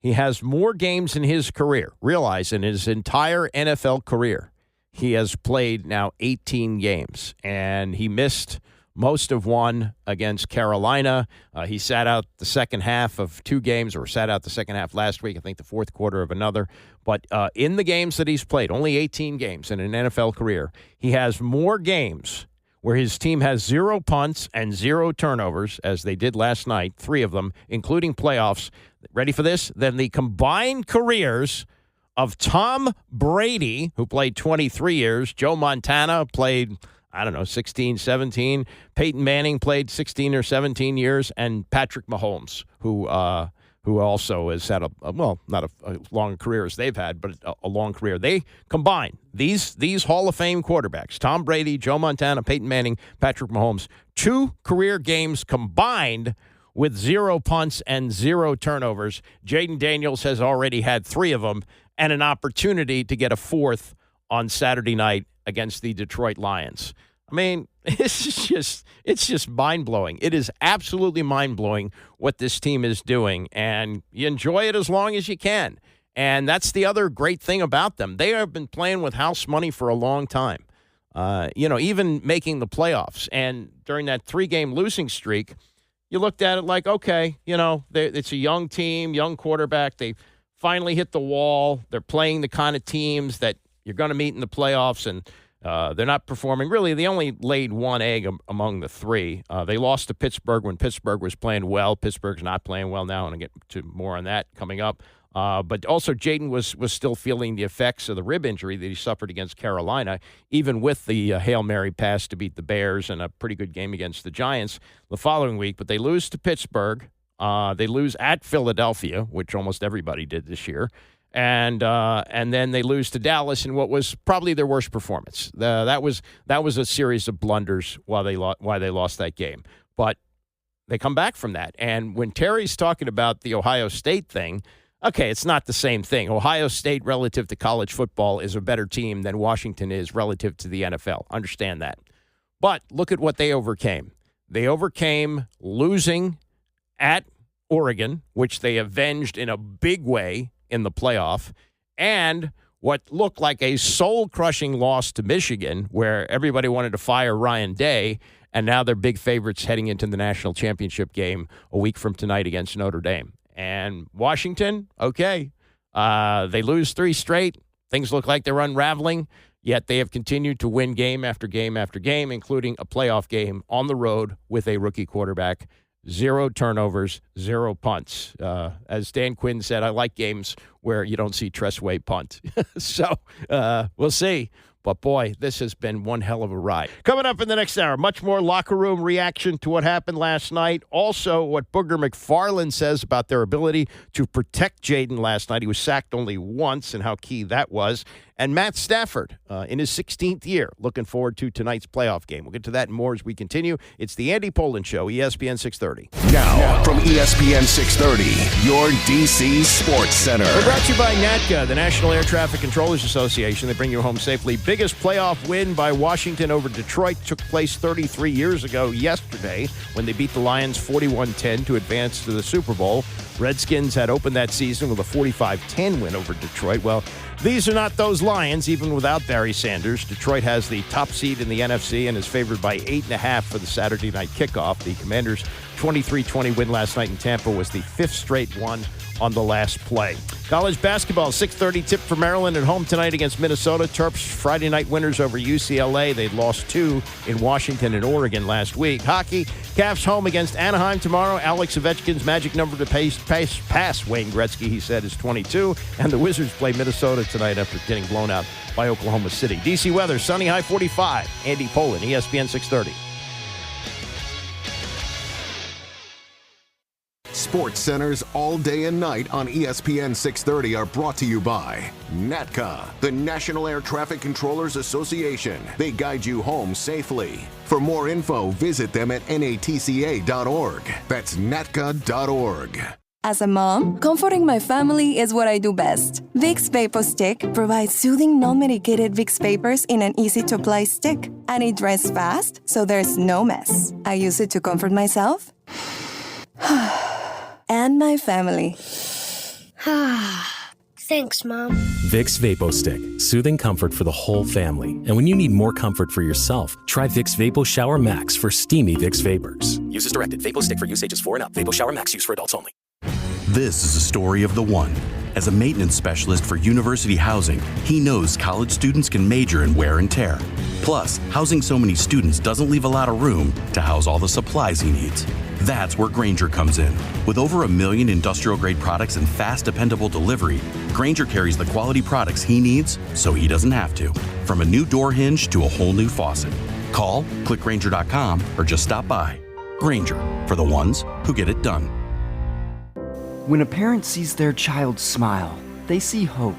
He has more games in his career. Realize in his entire NFL career, he has played now 18 games, and he missed most of one against Carolina. He sat out the second half of 2 games, or sat out the second half last week, I think the fourth quarter of another. But in the games that he's played, only 18 games in an NFL career, he has more games where his team has 0 punts and 0 turnovers, as they did last night, 3 of them, including playoffs. Ready for this? Than the combined careers of Tom Brady, who played 23 years, Joe Montana played, 16, 17, Peyton Manning played 16 or 17 years, and Patrick Mahomes, who also has had not a long career as they've had, but a long career. They combine these Hall of Fame quarterbacks, Tom Brady, Joe Montana, Peyton Manning, Patrick Mahomes, 2 career games combined with 0 punts and 0 turnovers. Jayden Daniels has already had 3 of them, and an opportunity to get a 4th on Saturday night against the Detroit Lions. I mean, it's just mind-blowing. It is absolutely mind-blowing what this team is doing, and you enjoy it as long as you can. And that's the other great thing about them. They have been playing with house money for a long time, even making the playoffs. And during that 3-game losing streak, you looked at it like, okay, it's a young team, young quarterback. They finally hit the wall. They're playing the kind of teams that you're going to meet in the playoffs, and they're not performing. Really, they only laid 1 egg among the 3. They lost to Pittsburgh when Pittsburgh was playing well. Pittsburgh's not playing well now, and I'll get to more on that coming up. But also, Jayden was still feeling the effects of the rib injury that he suffered against Carolina, even with the Hail Mary pass to beat the Bears and a pretty good game against the Giants the following week. But they lose to Pittsburgh. They lose at Philadelphia, which almost everybody did this year. And then they lose to Dallas in what was probably their worst performance. That was a series of blunders why they lost that game. But they come back from that. And when Terry's talking about the Ohio State thing, Okay, it's not the same thing. Ohio State, relative to college football, is a better team than Washington is relative to the NFL. Understand that. But look at what they overcame. They overcame losing at Oregon, which they avenged in a big way in the playoff, and what looked like a soul-crushing loss to Michigan, where everybody wanted to fire Ryan Day, and now they're big favorites heading into the national championship game a week from tonight against Notre Dame. And Washington, okay, they lose 3 straight. Things look like they're unraveling, yet they have continued to win game after game after game, including a playoff game on the road with a rookie quarterback. 0 turnovers, 0 punts. As Dan Quinn said, I like games where you don't see Tressway punt. So we'll see. But, boy, this has been one hell of a ride. Coming up in the next hour, much more locker room reaction to what happened last night. Also, what Booger McFarland says about their ability to protect Jayden last night. He was sacked only once and how key that was. And Matt Stafford in his 16th year. Looking forward to tonight's playoff game. We'll get to that and more as we continue. It's the Andy Pollin Show, ESPN 630. Now, from ESPN 630, your DC Sports Center. We're brought to you by NATCA, the National Air Traffic Controllers Association. They bring you home safely. Biggest playoff win by Washington over Detroit took place 33 years ago yesterday when they beat the Lions 41-10 to advance to the Super Bowl. Redskins had opened that season with a 45-10 win over Detroit. Well, these are not those Lions, even without Barry Sanders. Detroit has the top seed in the NFC and is favored by 8.5 for the Saturday night kickoff. The Commanders' 23-20 win last night in Tampa was the 5th straight one on the last play. College basketball, 6:30 tip for Maryland at home tonight against Minnesota. Terps Friday night winners over UCLA. They lost 2 in Washington and Oregon last week. Hockey, Cavs home against Anaheim tomorrow. Alex Ovechkin's magic number to pass Wayne Gretzky, he said, is 22. And the Wizards play Minnesota tonight after getting blown out by Oklahoma City. DC weather, sunny, high 45. Andy Pollin, ESPN 630. Sports Centers all day and night on ESPN 630 are brought to you by NATCA, the National Air Traffic Controllers Association. They guide you home safely. For more info, visit them at natca.org. That's natca.org. As a mom, comforting my family is what I do best. Vicks VapoStick provides soothing, non-medicated Vicks vapors in an easy-to-apply stick. And it dries fast, so there's no mess. I use it to comfort myself and my family. Thanks, Mom. Vicks VapoStick, soothing comfort for the whole family. And when you need more comfort for yourself, try Vicks Vapo Shower Max for steamy Vicks vapors. Use as directed. VapoStick for use ages 4 and up. Vapo Shower Max use for adults only. This is a story of the one. As a maintenance specialist for university housing, he knows college students can major in wear and tear. Plus, housing so many students doesn't leave a lot of room to house all the supplies he needs. That's where Grainger comes in. With over 1 million industrial-grade products and fast, dependable delivery, Grainger carries the quality products he needs so he doesn't have to. From a new door hinge to a whole new faucet. Call, click Grainger.com, or just stop by. Grainger, for the ones who get it done. When a parent sees their child smile, they see hope.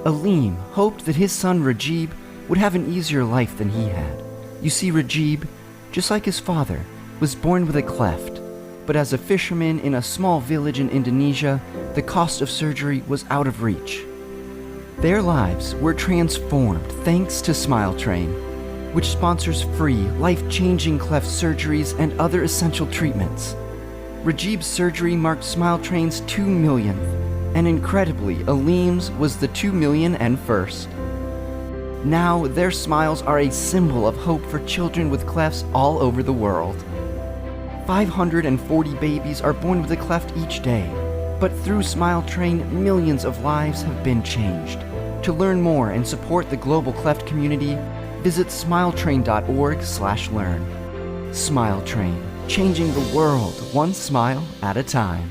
Aleem hoped that his son Rajib would have an easier life than he had. You see, Rajib, just like his father, was born with a cleft, but as a fisherman in a small village in Indonesia, the cost of surgery was out of reach. Their lives were transformed thanks to Smile Train, which sponsors free, life-changing cleft surgeries and other essential treatments. Rajib's surgery marked Smile Train's 2 millionth, and incredibly, Aleem's was the 2 million and first. Now, their smiles are a symbol of hope for children with clefts all over the world. 540 babies are born with a cleft each day, but through Smile Train, millions of lives have been changed. To learn more and support the global cleft community, visit smiletrain.org/learn. Smile Train, changing the world one smile at a time.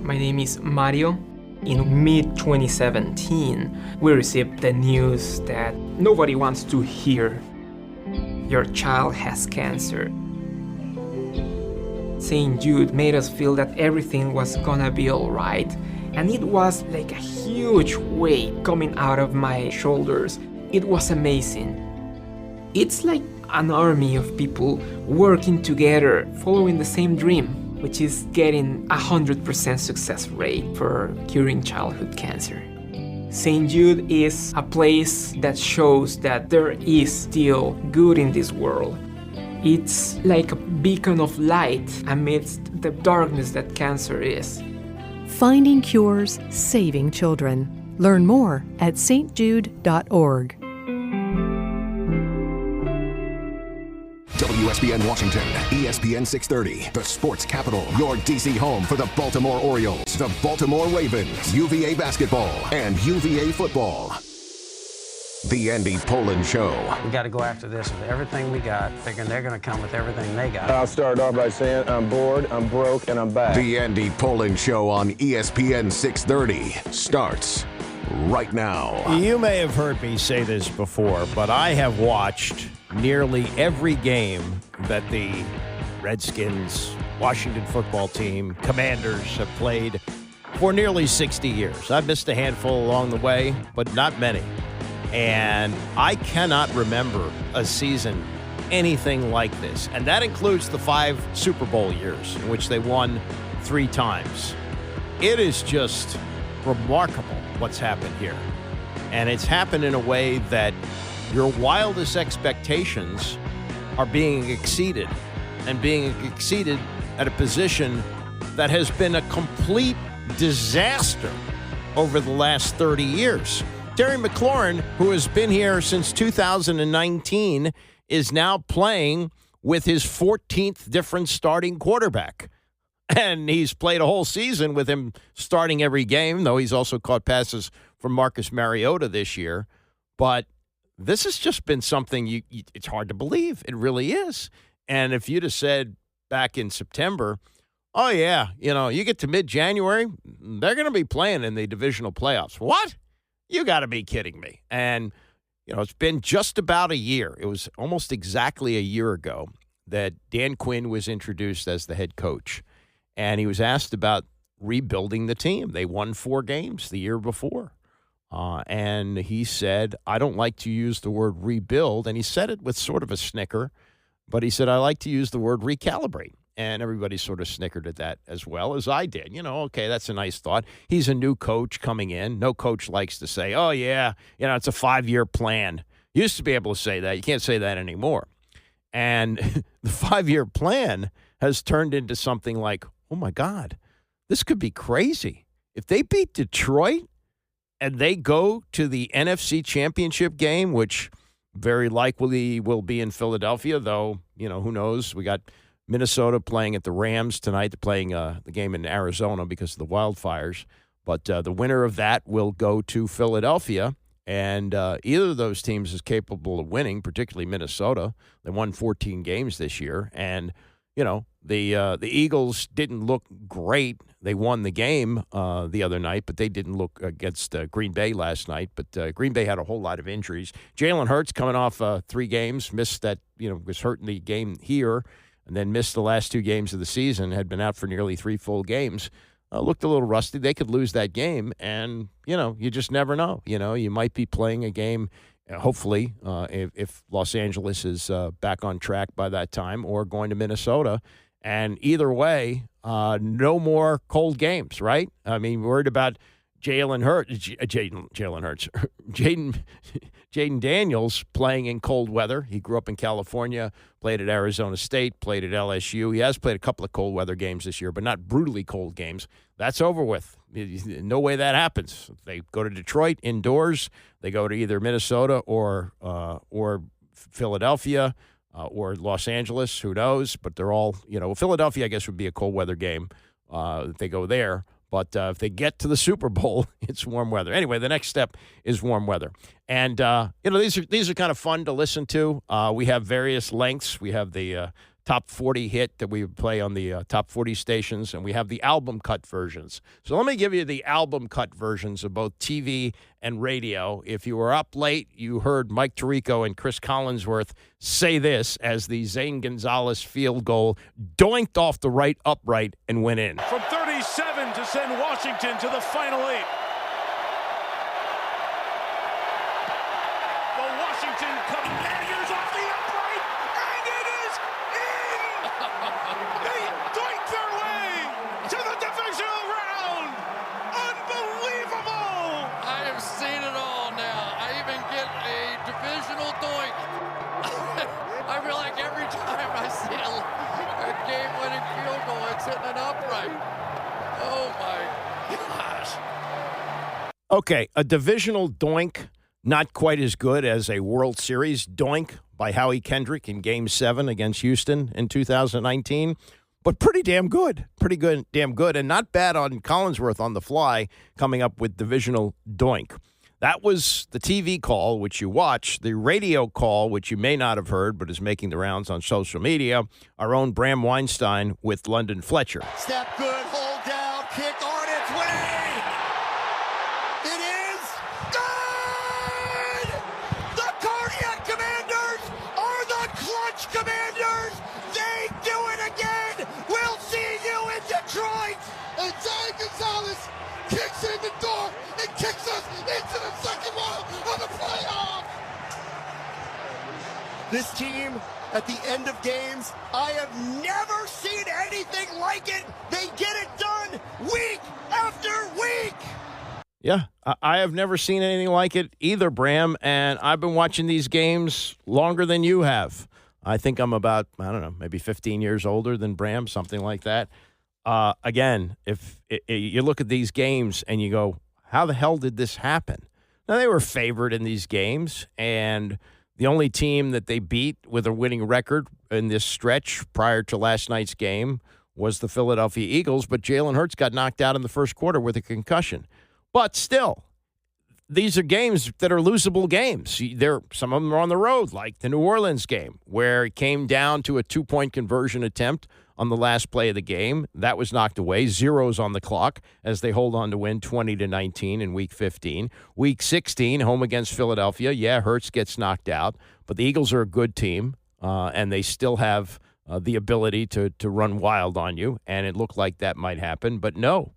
My name is Mario. In mid-2017, we received the news that nobody wants to hear. Your child has cancer. St. Jude made us feel that everything was gonna be alright, and it was like a huge weight coming out of my shoulders. It was amazing. It's like an army of people working together, following the same dream, which is getting 100% success rate for curing childhood cancer. St. Jude is a place that shows that there is still good in this world. It's like a beacon of light amidst the darkness that cancer is. Finding cures, saving children. Learn more at stjude.org. WSBN Washington, ESPN 630, the sports capital, your DC home for the Baltimore Orioles, the Baltimore Ravens, UVA basketball, and UVA football. The Andy Pollin Show. We got to go after this with everything we got, figuring they're going to come with everything they got. I'll start off by saying I'm bored, I'm broke, and I'm back. The Andy Pollin Show on ESPN 630 starts right now. You may have heard me say this before, but I have watched nearly every game that the Redskins, Washington football team, Commanders have played for nearly 60 years. I've missed a handful along the way, but not many. And I cannot remember a season anything like this. And that includes the 5 Super Bowl years in which they won 3 times. It is just remarkable what's happened here. And it's happened in a way that your wildest expectations are being exceeded, and being exceeded at a position that has been a complete disaster over the last 30 years. Terry McLaurin, who has been here since 2019, is now playing with his 14th different starting quarterback. And he's played a whole season with him starting every game, though he's also caught passes from Marcus Mariota this year. But this has just been something it's hard to believe. It really is. And if you'd have said back in September, oh, yeah, you get to mid-January, they're going to be playing in the divisional playoffs. What? You got to be kidding me. And, it's been just about a year. It was almost exactly a year ago that Dan Quinn was introduced as the head coach. And he was asked about rebuilding the team. They won 4 games the year before. And he said, I don't like to use the word rebuild. And he said it with sort of a snicker, but he said, I like to use the word recalibrate. And everybody sort of snickered at that as well as I did. Okay, that's a nice thought. He's a new coach coming in. No coach likes to say, oh, yeah, it's a 5-year plan. You used to be able to say that. You can't say that anymore. And the 5-year plan has turned into something like, oh, my God, this could be crazy. If they beat Detroit, and they go to the NFC Championship game, which very likely will be in Philadelphia, though, who knows? We got Minnesota playing at the Rams tonight. They're playing the game in Arizona because of the wildfires. But the winner of that will go to Philadelphia, and either of those teams is capable of winning, particularly Minnesota. They won 14 games this year, and, the Eagles didn't look great. They won the game the other night, but they didn't look against Green Bay last night. But Green Bay had a whole lot of injuries. Jalen Hurts coming off 3 games, missed that, was hurt in the game here, and then missed the last 2 games of the season, had been out for nearly 3 full games. Looked a little rusty. They could lose that game, and, you just never know. You might be playing a game, hopefully, if Los Angeles is back on track by that time, or going to Minnesota. And either way, no more cold games, right? I mean, worried about Jayden Daniels playing in cold weather. He grew up in California, played at Arizona State, played at LSU. He has played a couple of cold weather games this year, but not brutally cold games. That's over with. No way that happens. They go to Detroit indoors. They go to either Minnesota or Philadelphia. Or Los Angeles, who knows? But they're all, Philadelphia, I guess, would be a cold weather game if they go there. But if they get to the Super Bowl, it's warm weather. Anyway, the next step is warm weather. And, these are kind of fun to listen to. We have various lengths. We have the top 40 hit that we play on the top 40 stations, and we have the album cut versions. So let me give you the album cut versions of both TV and radio. If you were up late, you heard Mike Tirico and Chris Collinsworth say this as the Zane Gonzalez field goal doinked off the right upright and went in. From 37 to send Washington to the Final 8. The Washington Commanders off the upright. Okay, a divisional doink, not quite as good as a World Series doink by Howie Kendrick in Game 7 against Houston in 2019, but pretty damn good. Pretty good, damn good, and not bad on Collinsworth on the fly coming up with divisional doink. That was the TV call, which you watch. The radio call, which you may not have heard, but is making the rounds on social media, our own Bram Weinstein with London Fletcher. Step good, hold down, kick on its way. It is good! The Cardiac Commanders are the Clutch Commanders. They do it again. We'll see you in Detroit. And Jay Gonzalez kicks in the door and kicks us into the second round of the playoff. This team, at the end of games, I have never seen anything like it. They get it done week after week. Yeah, I have never seen anything like it either, Bram, and I've been watching these games longer than you have. I think I'm about, I don't know, maybe 15 years older than Bram, something like that. Again, if you look at these games and you go, how the hell did this happen? Now, they were favored in these games, and the only team that they beat with a winning record in this stretch prior to last night's game was the Philadelphia Eagles, but Jalen Hurts got knocked out in the first quarter with a concussion. But still, these are games that are losable games. Some of them are on the road, like the New Orleans game, where it came down to a 2-point conversion attempt on the last play of the game. That was knocked away. Zeros on the clock as they hold on to win 20-19 in Week 15. Week 16, home against Philadelphia. Yeah, Hurts gets knocked out, but the Eagles are a good team, and they still have the ability to run wild on you, and it looked like that might happen, but no.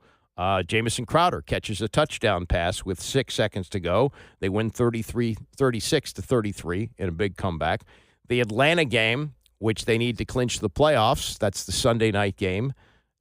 Jamison Crowder catches a touchdown pass with 6 seconds to go. They win 36-33 in a big comeback. The Atlanta game, which they need to clinch the playoffs, that's the Sunday night game.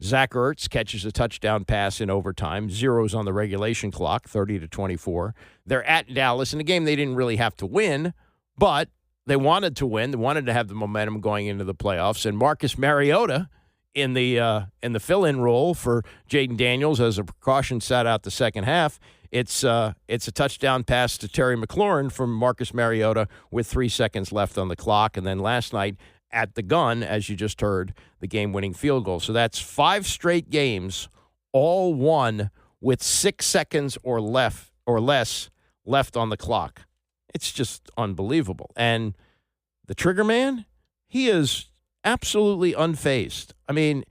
Zach Ertz catches a touchdown pass in overtime. Zeros on the regulation clock, 30-24. They're at Dallas in a game they didn't really have to win, but they wanted to win. They wanted to have the momentum going into the playoffs. And Marcus Mariota, in the fill-in role for Jayden Daniels as a precaution, sat out the second half. It's a touchdown pass to Terry McLaurin from Marcus Mariota with 3 seconds left on the clock. And then last night at the gun, as you just heard, the game-winning field goal. So that's 5 straight games, all won with 6 seconds or less left on the clock. It's just unbelievable. And the trigger man, he is absolutely unfazed. I mean,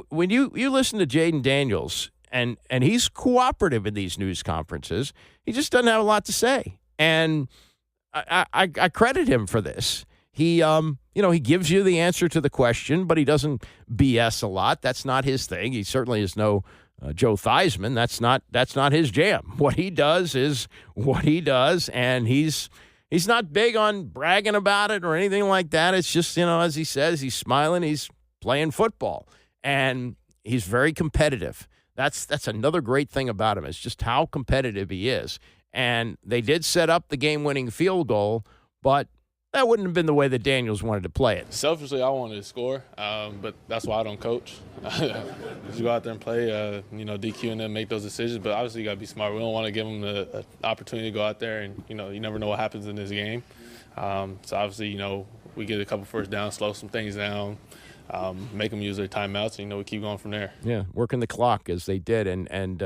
when you listen to Jayden Daniels, and he's cooperative in these news conferences, he just doesn't have a lot to say. And I credit him for this. He gives you the answer to the question, but he doesn't BS a lot. That's not his thing. He certainly is no Joe Theismann. That's not his jam. What he does is what he does, and he's not big on bragging about it or anything like that. It's just, as he says, he's smiling, he's playing football, and he's very competitive. That's another great thing about him, is just how competitive he is. And they did set up the game-winning field goal, but that wouldn't have been the way that Daniels wanted to play it. Selfishly, I wanted to score, but that's why I don't coach. Just go out there and play, DQ and then make those decisions. But obviously, you got to be smart. We don't want to give them the opportunity to go out there and, you never know what happens in this game. So obviously, we get a couple first downs, slow some things down, make them use their timeouts, and, we keep going from there. Yeah, working the clock as they did, and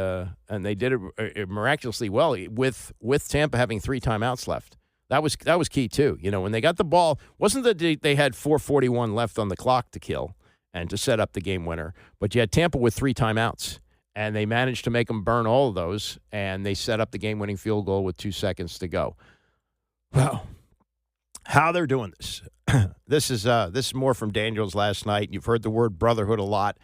they did it miraculously well with Tampa having 3 timeouts left. That was key, too. When they got the ball, wasn't that they had 4:41 left on the clock to kill and to set up the game winner, but you had Tampa with 3 timeouts, and they managed to make them burn all of those, and they set up the game-winning field goal with 2 seconds to go. Well, how they're doing this. This is more from Daniels last night. You've heard the word brotherhood a lot,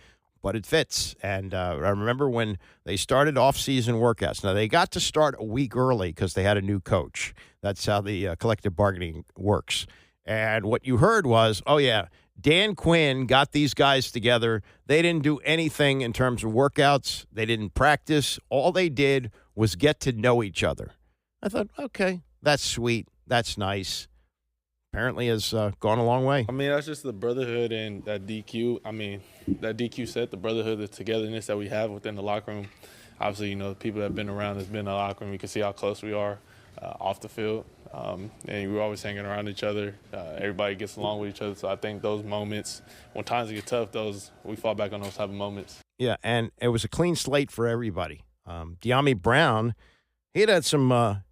but it fits. And I remember when they started off-season workouts. Now, they got to start a week early because they had a new coach. That's how the collective bargaining works. And what you heard was, oh, yeah, Dan Quinn got these guys together. They didn't do anything in terms of workouts. They didn't practice. All they did was get to know each other. I thought, okay, that's sweet. That's nice. Apparently has gone a long way. I mean, that's just the brotherhood and that DQ. I mean, that DQ set, the brotherhood, the togetherness that we have within the locker room. obviously, the people that have been around us, been in the locker room, we can see how close we are off the field. And we're always hanging around each other. Everybody gets along with each other. So I think those moments, when times get tough, we fall back on those type of moments. Yeah, and it was a clean slate for everybody. De'Ami Brown, he'd had some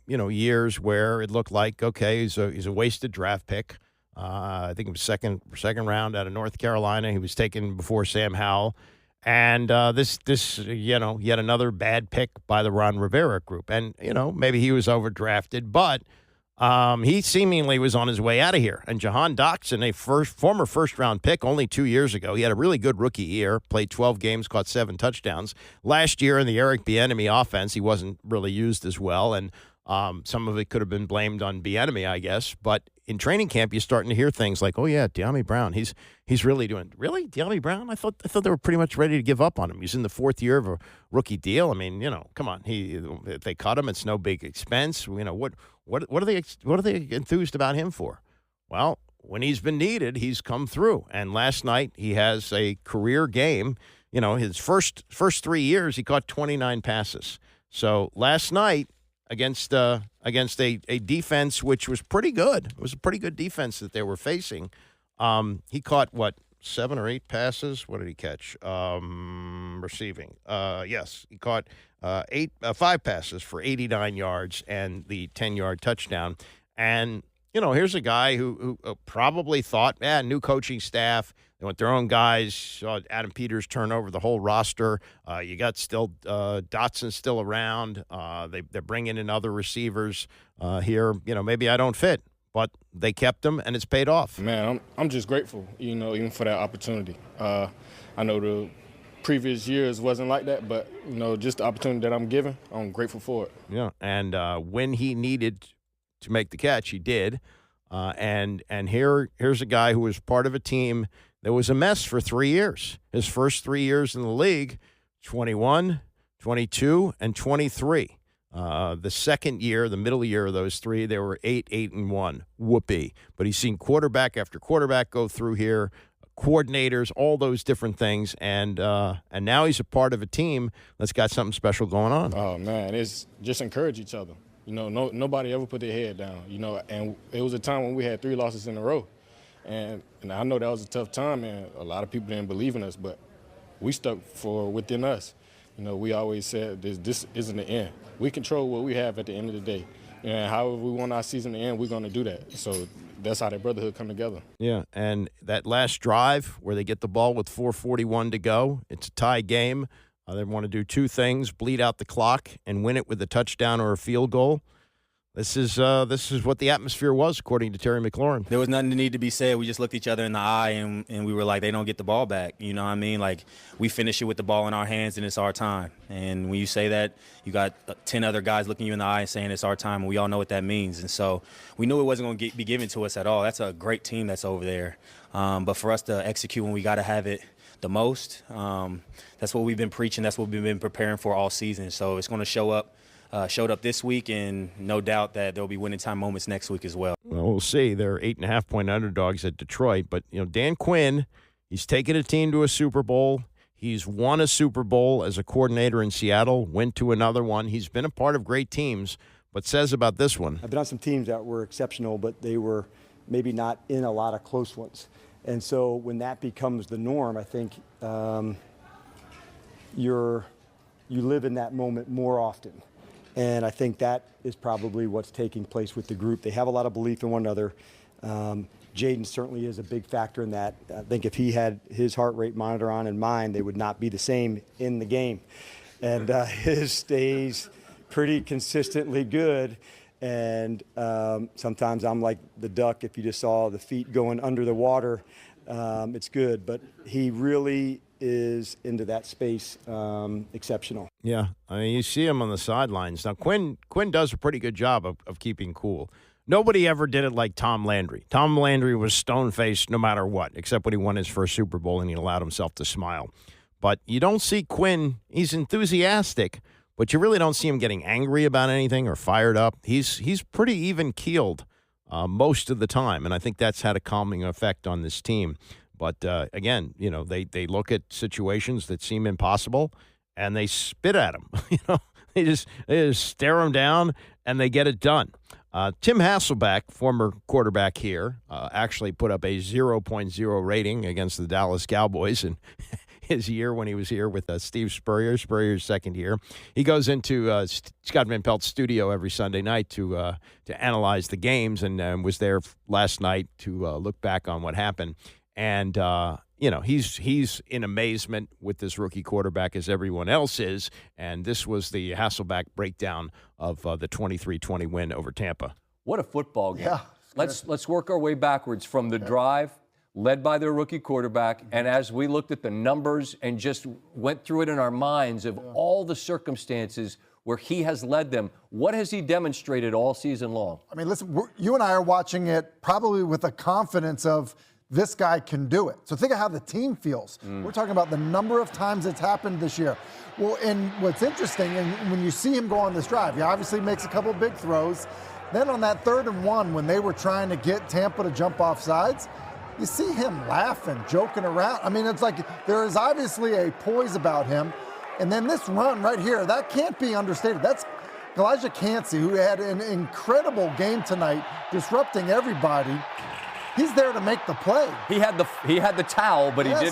years where it looked like, okay, he's a wasted draft pick. I think it was second round out of North Carolina. He was taken before Sam Howell. And this yet another bad pick by the Ron Rivera group. And, maybe he was overdrafted, but he seemingly was on his way out of here. And Jahan Dotson, a former first-round pick only 2 years ago, he had a really good rookie year, played 12 games, caught 7 touchdowns. Last year in the Eric Bieniemy offense, he wasn't really used as well, and some of it could have been blamed on Bieniemy, I guess. But in training camp, you're starting to hear things like, "Oh yeah, De'Ami Brown, he's really doing really De'Ami Brown." I thought they were pretty much ready to give up on him. He's in the 4th year of a rookie deal. I mean, come on, if they cut him, it's no big expense. What are they enthused about him for? Well, when he's been needed, he's come through. And last night he has a career game. His first 3 years, he caught 29 passes. So last night, against a defense which was pretty good. It was a pretty good defense that they were facing. He caught, 7 or 8 passes? What did he catch? Receiving. Yes, he caught 5 passes for 89 yards and the 10-yard touchdown. And, here's a guy who probably thought, new coaching staff. They want their own guys. Saw Adam Peters turn over the whole roster. You got Dotson still around. They're bringing in other receivers here. Maybe I don't fit, but they kept him, and it's paid off. Man, I'm just grateful, even for that opportunity. I know the previous years wasn't like that, but, just the opportunity that I'm given, I'm grateful for it. Yeah, and when he needed to make the catch, he did. And here's a guy who was part of a team that was a mess for 3 years. His first 3 years in the league, 21, 22, and 23. The second year, the middle year of those 3, they were 8-1. Whoopee. But he's seen quarterback after quarterback go through here, coordinators, all those different things, and now he's a part of a team that's got something special going on. Oh, man, it's just encourage each other. Nobody ever put their head down, and it was a time when we had 3 losses in a row. And I know that was a tough time, and a lot of people didn't believe in us, but we stuck for within us. We always said this isn't the end. We control what we have at the end of the day. And however we want our season to end, we're going to do that. So that's how that brotherhood come together. Yeah, and that last drive where they get the ball with 4:41 to go, it's a tie game. They want to do 2 things, bleed out the clock and win it with a touchdown or a field goal. This is what the atmosphere was, according to Terry McLaurin. There was nothing to need to be said. We just looked each other in the eye, and we were like, they don't get the ball back. You know what I mean? Like, we finish it with the ball in our hands, and it's our time. And when you say that, you got 10 other guys looking you in the eye and saying it's our time, and we all know what that means. And so we knew it wasn't going to be given to us at all. That's a great team that's over there. But for us to execute when we got to have it the most, that's what we've been preaching. That's what we've been preparing for all season. So it's going to show up. Showed up this week, and no doubt that there'll be winning time moments next week as well. Well, we'll see. They're 8.5-point underdogs at Detroit. But, Dan Quinn, he's taken a team to a Super Bowl. He's won a Super Bowl as a coordinator in Seattle, went to another one. He's been a part of great teams, but says about this one. I've been on some teams that were exceptional, but they were maybe not in a lot of close ones. And so when that becomes the norm, I think you live in that moment more often. And I think that is probably what's taking place with the group. They have a lot of belief in one another. Jayden certainly is a big factor in that. I think if he had his heart rate monitor on and mine, they would not be the same in the game. And his stays pretty consistently good. And sometimes I'm like the duck. If you just saw the feet going under the water, it's good. But he really is into that space, exceptional. Yeah, I mean, you see him on the sidelines. Now, Quinn does a pretty good job of keeping cool. Nobody ever did it like Tom Landry. Tom Landry was stone-faced no matter what, except when he won his first Super Bowl and he allowed himself to smile. But you don't see Quinn. He's enthusiastic, but you really don't see him getting angry about anything or fired up. He's pretty even-keeled most of the time, and I think that's had a calming effect on this team. But, again, they look at situations that seem impossible, and they spit at them. They just stare them down, and they get it done. Tim Hasselbeck, former quarterback here, actually put up a 0.0 rating against the Dallas Cowboys in his year when he was here with Steve Spurrier's second year. He goes into Scott Van Pelt's studio every Sunday night to analyze the games, and was there last night to look back on what happened. And he's in amazement with this rookie quarterback, as everyone else is. And this was the Hasselbeck breakdown of the 23-20 win over Tampa. What a football game. Yeah. Let's work our way backwards from the drive led by their rookie quarterback. And as we looked at the numbers and just went through it in our minds of all the circumstances where he has led them, what has he demonstrated all season long? I mean, listen, you and I are watching it probably with a confidence of this guy can do it. So think of how the team feels. We're talking about the number of times it's happened this year. Well, and what's interesting, and when you see him go on this drive, he obviously makes a couple big throws. Then on that 3rd and 1, when they were trying to get Tampa to jump off sides, you see him laughing, joking around. I mean, it's like there is obviously a poise about him. And then this run right here, that can't be understated. That's Elijah Cansey, who had an incredible game tonight, disrupting everybody. He's there to make the play. He had the towel, but Yes. he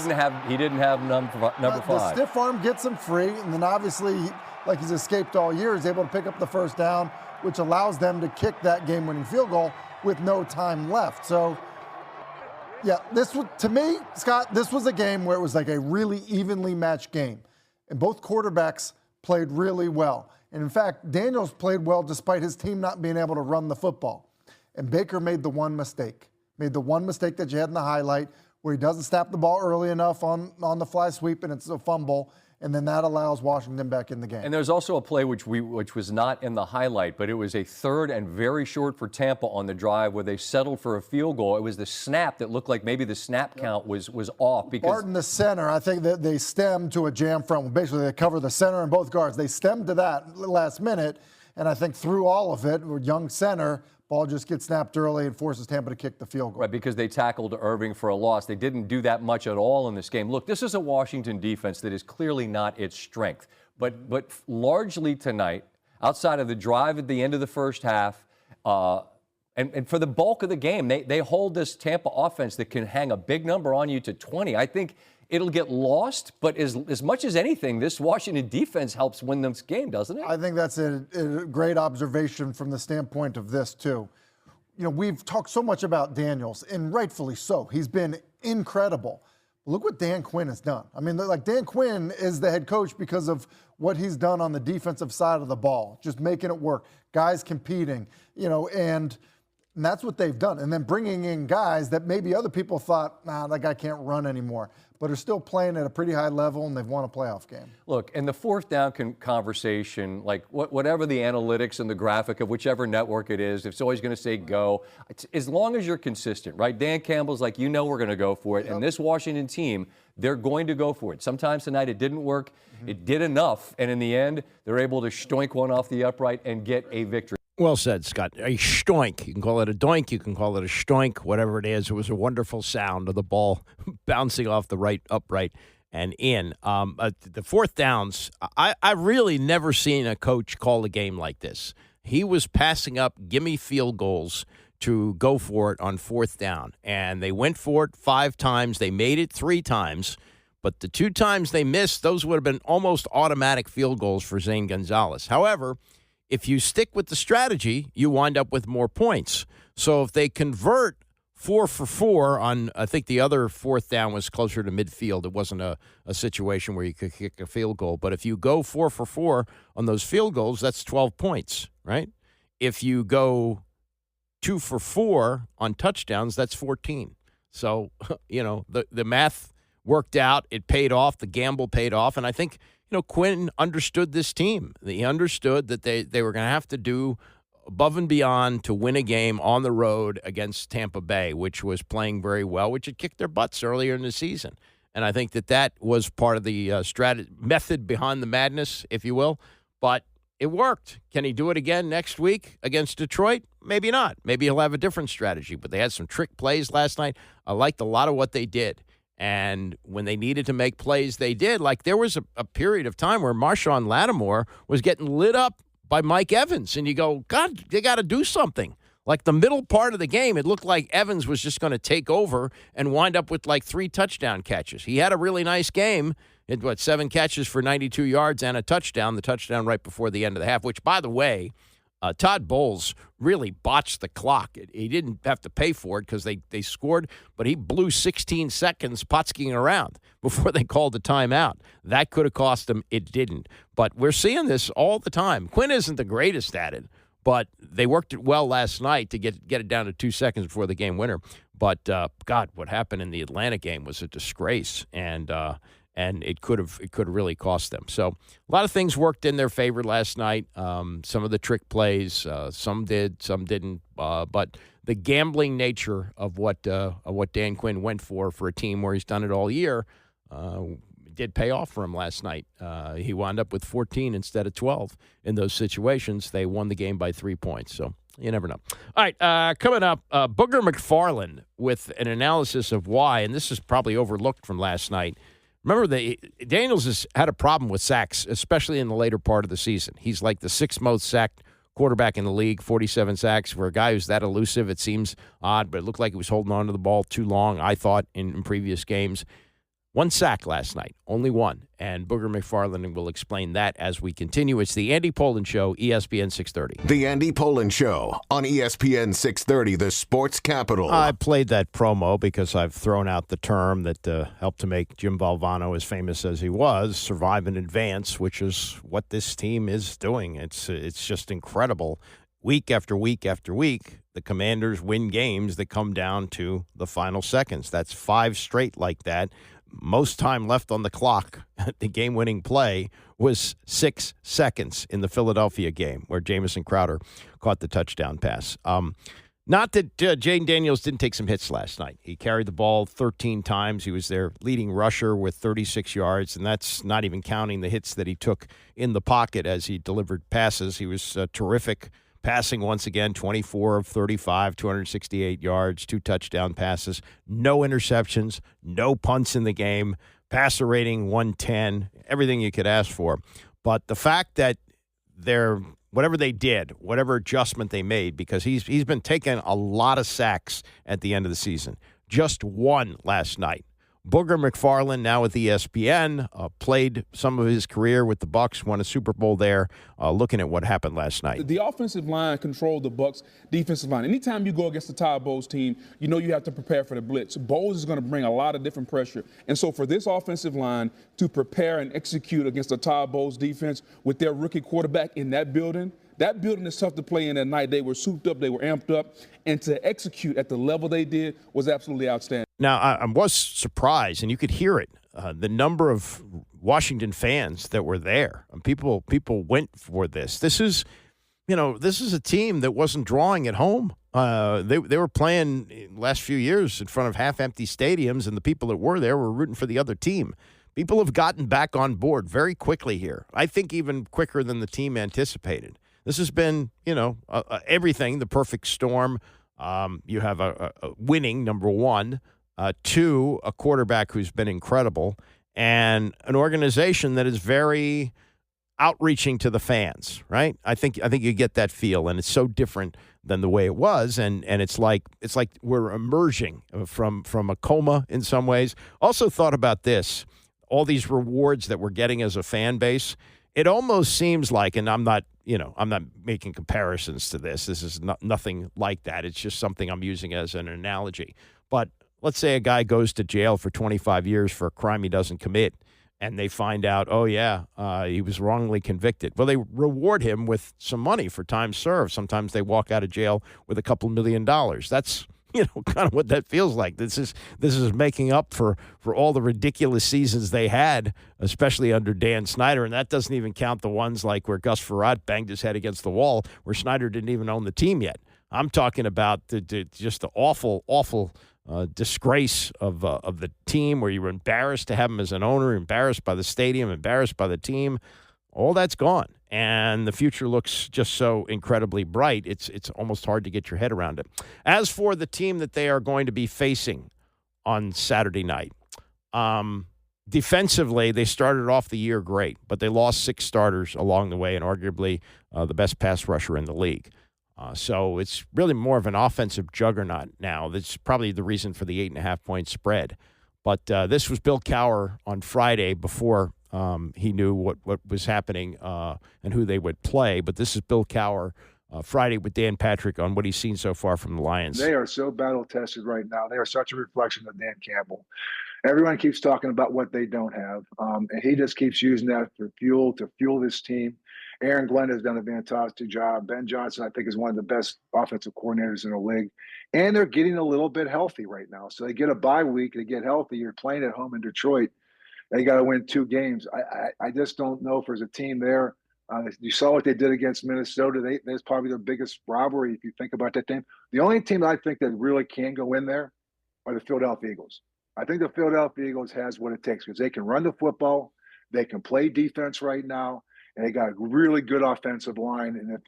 didn't have number 5. The stiff arm gets him free, and then obviously, like he's escaped all year, he's able to pick up the first down, which allows them to kick that game-winning field goal with no time left. So, yeah, this was, to me, Scott, this was a game where it was like a really evenly matched game, and both quarterbacks played really well. And in fact, Daniels played well despite his team not being able to run the football. And Baker made the one mistake that you had in the highlight, where he doesn't snap the ball early enough on the fly sweep, and it's a fumble, and then that allows Washington back in the game. And there's also a play which was not in the highlight, but it was a 3rd and very short for Tampa on the drive where they settled for a field goal. It was the snap that looked like maybe the snap count was off. Because Barton, the center, I think that they stemmed to a jam front. Basically, they cover the center and both guards. They stemmed to that last minute, and I think through all of it, young center, ball just gets snapped early and forces Tampa to kick the field goal. Right, because they tackled Irving for a loss. They didn't do that much at all in this game. Look, this is a Washington defense that is clearly not its strength. But largely tonight, outside of the drive at the end of the first half, and for the bulk of the game, they hold this Tampa offense that can hang a big number on you to 20. I think it'll get lost, but as much as anything, this Washington defense helps win this game, doesn't it? I think that's a great observation from the standpoint of this, too. We've talked so much about Daniels, and rightfully so. He's been incredible. Look what Dan Quinn has done. I mean, like, Dan Quinn is the head coach because of what he's done on the defensive side of the ball, just making it work, guys competing, and that's what they've done. And then bringing in guys that maybe other people thought, that guy can't run anymore, but are still playing at a pretty high level, and they've won a playoff game. Look, in the 4th down conversation, like whatever the analytics and the graphic of whichever network it is, it's always going to say go. As long as you're consistent, right? Dan Campbell's like, we're going to go for it. Yep. And this Washington team, they're going to go for it. Sometimes tonight it didn't work. It did enough. And in the end, they're able to shtoink one off the upright and get a victory. Well said, Scott. A shtoink. You can call it a doink. You can call it a shtoink, whatever it is. It was a wonderful sound of the ball bouncing off the right upright and in. The 4th downs, I've really never seen a coach call a game like this. He was passing up gimme field goals to go for it on 4th down, and they went for it 5 times. They made it 3 times, but the 2 times they missed, those would have been almost automatic field goals for Zane Gonzalez. However, if you stick with the strategy, you wind up with more points. So if they convert 4 for 4 on, I think the other 4th down was closer to midfield. It wasn't a situation where you could kick a field goal. But if you go 4 for 4 on those field goals, that's 12 points, right? If you go 2 for 4 on touchdowns, that's 14. So, the math worked out. It paid off. The gamble paid off. And I think, Quinn understood this team. He understood that they were going to have to do above and beyond to win a game on the road against Tampa Bay, which was playing very well, which had kicked their butts earlier in the season. And I think that was part of the method behind the madness, if you will. But it worked. Can he do it again next week against Detroit? Maybe not. Maybe he'll have a different strategy. But they had some trick plays last night. I liked a lot of what they did. And when they needed to make plays, they did. Like there was a period of time where Marshawn Lattimore was getting lit up by Mike Evans. And you go, God, they got to do something. Like the middle part of the game, it looked like Evans was just going to take over and wind up with like 3 touchdown catches. He had a really nice game. It 7 catches for 92 yards and a touchdown, the touchdown right before the end of the half, which, by the way, Todd Bowles really botched the clock. He didn't have to pay for it because they scored, but he blew 16 seconds potskiing around before they called the timeout. That could have cost him. It didn't. But we're seeing this all the time. Quinn isn't the greatest at it, but they worked it well last night to get it down to 2 seconds before the game winner. But, God, what happened in the Atlanta game was a disgrace, and it could have really cost them. So a lot of things worked in their favor last night. Some of the trick plays, some did, some didn't. But the gambling nature of what Dan Quinn went for a team where he's done it all year did pay off for him last night. He wound up with 14 instead of 12 in those situations. They won the game by 3 points. So you never know. All right, coming up, Booger McFarland with an analysis of why, and this is probably overlooked from last night. Remember, Daniels has had a problem with sacks, especially in the later part of the season. He's like the 6th most sacked quarterback in the league, 47 sacks. For a guy who's that elusive, it seems odd, but it looked like he was holding on to the ball too long, I thought, in previous games. 1 sack last night, only 1. And Booger McFarland will explain that as we continue. It's the Andy Pollin Show, ESPN 630. The Andy Pollin Show on ESPN 630, the sports capital. I played that promo because I've thrown out the term that helped to make Jim Valvano as famous as he was, survive and advance, which is what this team is doing. It's just incredible. Week after week after week, the Commanders win games that come down to the final seconds. That's 5 straight like that. Most time left on the clock, the game-winning play was 6 seconds in the Philadelphia game where Jamison Crowder caught the touchdown pass. Not that Jayden Daniels didn't take some hits last night. He carried the ball 13 times. He was their leading rusher with 36 yards, and that's not even counting the hits that he took in the pocket as he delivered passes. He was terrific passing once again, 24 of 35, 268 yards, 2 touchdown passes, no interceptions, no punts in the game, passer rating 110, everything you could ask for. But the fact that whatever they did, whatever adjustment they made, because he's been taking a lot of sacks at the end of the season, just 1 last night. Booger McFarland, now with ESPN, played some of his career with the Bucs, won a Super Bowl there, looking at what happened last night. The offensive line controlled the Bucs' defensive line. Anytime you go against the Todd Bowles team, you know you have to prepare for the blitz. Bowles is going to bring a lot of different pressure. And so for this offensive line to prepare and execute against the Todd Bowles defense with their rookie quarterback in that building is tough to play in at night. They were souped up, they were amped up, and to execute at the level they did was absolutely outstanding. Now, I was surprised, and you could hear it, the number of Washington fans that were there. People went for this. This is a team that wasn't drawing at home. They were playing last few years in front of half-empty stadiums, and the people that were there were rooting for the other team. People have gotten back on board very quickly here. I think even quicker than the team anticipated. This has been, everything, the perfect storm. You have a winning, number 1. 2, a quarterback who's been incredible, and an organization that is very outreaching to the fans, right? I think you get that feel, and it's so different than the way it was, and it's like we're emerging from a coma in some ways. Also thought about this, all these rewards that we're getting as a fan base. It almost seems like, and I'm not making comparisons to this. This is nothing like that. It's just something I'm using as an analogy. But let's say a guy goes to jail for 25 years for a crime he doesn't commit, and they find out, he was wrongly convicted. Well, they reward him with some money for time served. Sometimes they walk out of jail with a couple $1 million. That's kind of what that feels like. This is making up for all the ridiculous seasons they had, especially under Dan Snyder. And that doesn't even count the ones like where Gus Frerotte banged his head against the wall, where Snyder didn't even own the team yet. I'm talking about just the awful disgrace of the team, where you were embarrassed to have him as an owner, embarrassed by the stadium, embarrassed by the team. All that's gone, and the future looks just so incredibly bright. It's almost hard to get your head around it. As for the team that they are going to be facing on Saturday night, Defensively, they started off the year great, but they lost 6 starters along the way and arguably the best pass rusher in the league. So it's really more of an offensive juggernaut now. That's probably the reason for the 8.5-point spread. But this was Bill Cowher on Friday before he knew what was happening and who they would play. But this is Bill Cowher Friday with Dan Patrick on what he's seen so far from the Lions. They are so battle-tested right now. They are such a reflection of Dan Campbell. Everyone keeps talking about what they don't have, and he just keeps using that for fuel to fuel this team. Aaron Glenn has done a fantastic job. Ben Johnson, I think, is one of the best offensive coordinators in the league. And they're getting a little bit healthy right now. So they get a bye week, they get healthy. You're playing at home in Detroit. They got to win 2 games. I just don't know if there's a team there. You saw what they did against Minnesota. That's probably their biggest robbery if you think about that team. The only team I think that really can go in there are the Philadelphia Eagles. I think the Philadelphia Eagles has what it takes because they can run the football, they can play defense right now, and they got a really good offensive line. And if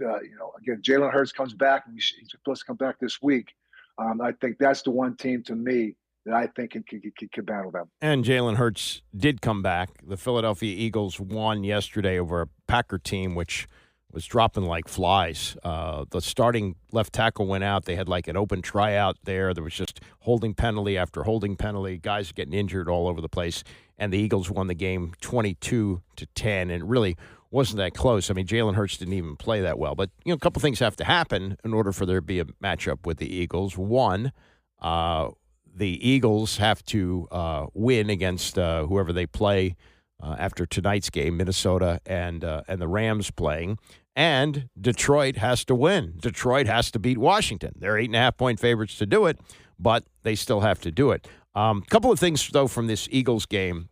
again, Jalen Hurts comes back, and he's supposed to come back this week, I think that's the one team to me that I think can battle them. And Jalen Hurts did come back. The Philadelphia Eagles won yesterday over a Packer team, which was dropping like flies. The starting left tackle went out. They had like an open tryout there. There was just holding penalty after holding penalty. Guys getting injured all over the place. And the Eagles won the game 22-10. And it really wasn't that close. I mean, Jalen Hurts didn't even play that well. But, a couple things have to happen in order for there to be a matchup with the Eagles. One, the Eagles have to win against whoever they play after tonight's game, Minnesota and the Rams playing. And Detroit has to win. Detroit has to beat Washington. They're 8.5-point favorites to do it, but they still have to do it. Couple of things, though, from this Eagles game.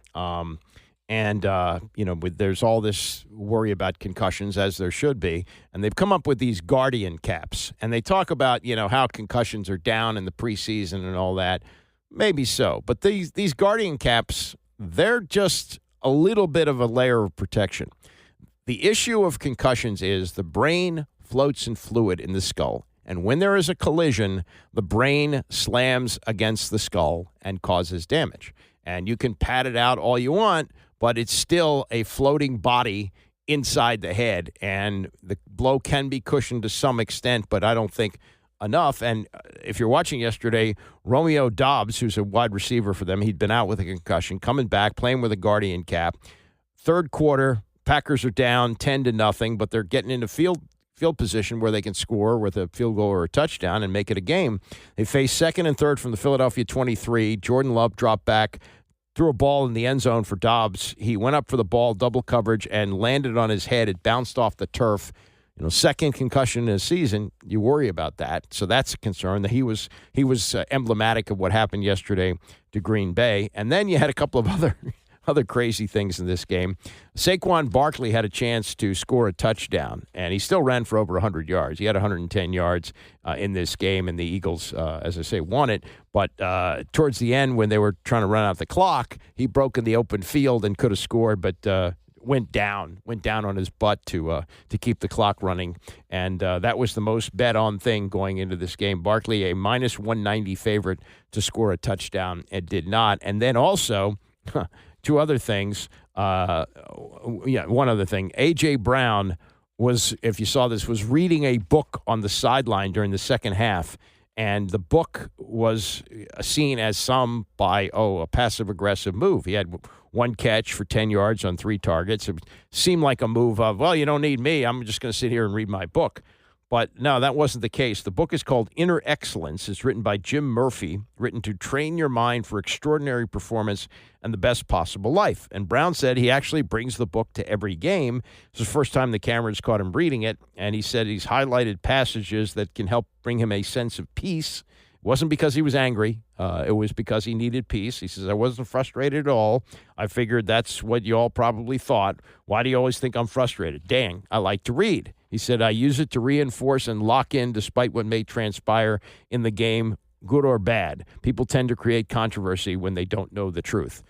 There's all this worry about concussions, as there should be. And they've come up with these Guardian caps. And they talk about, how concussions are down in the preseason and all that. Maybe so. But these Guardian caps, they're just a little bit of a layer of protection. The issue of concussions is the brain floats in fluid in the skull. And when there is a collision, the brain slams against the skull and causes damage. And you can pat it out all you want, but it's still a floating body inside the head. And the blow can be cushioned to some extent, but I don't think enough. And if you're watching yesterday, Romeo Doubs, who's a wide receiver for them, he'd been out with a concussion, coming back, playing with a Guardian cap. Third quarter, Packers are down 10-0, but they're getting into field position where they can score with a field goal or a touchdown and make it a game. They face second and third from the Philadelphia 23. Jordan Love dropped back, threw a ball in the end zone for Doubs. He went up for the ball, double coverage, and landed on his head. It bounced off the turf. Second concussion in a season, you worry about that. So that's a concern. That he was emblematic of what happened yesterday to Green Bay. And then you had a couple of other crazy things in this game. Saquon Barkley had a chance to score a touchdown, and he still ran for over 100 yards. He had 110 yards in this game, and the Eagles, as I say, won it. But towards the end, when they were trying to run out the clock, he broke in the open field and could have scored, but went down on his butt to keep the clock running. And that was the most bet-on thing going into this game. Barkley, a minus 190 favorite to score a touchdown, and did not. And then also... two other things. One other thing. A.J. Brown was, if you saw this, was reading a book on the sideline during the second half, and the book was seen as a passive-aggressive move. He had one catch for 10 yards on 3 targets. It seemed like a move of, well, you don't need me. I'm just going to sit here and read my book. But no, that wasn't the case. The book is called Inner Excellence. It's written by Jim Murphy, written to train your mind for extraordinary performance and the best possible life. And Brown said he actually brings the book to every game. It's the first time the cameras caught him reading it. And he said he's highlighted passages that can help bring him a sense of peace. It wasn't because he was angry. It was because he needed peace. He says, I wasn't frustrated at all. I figured that's what you all probably thought. Why do you always think I'm frustrated? Dang, I like to read. He said, I use it to reinforce and lock in despite what may transpire in the game, good or bad. People tend to create controversy when they don't know the truth.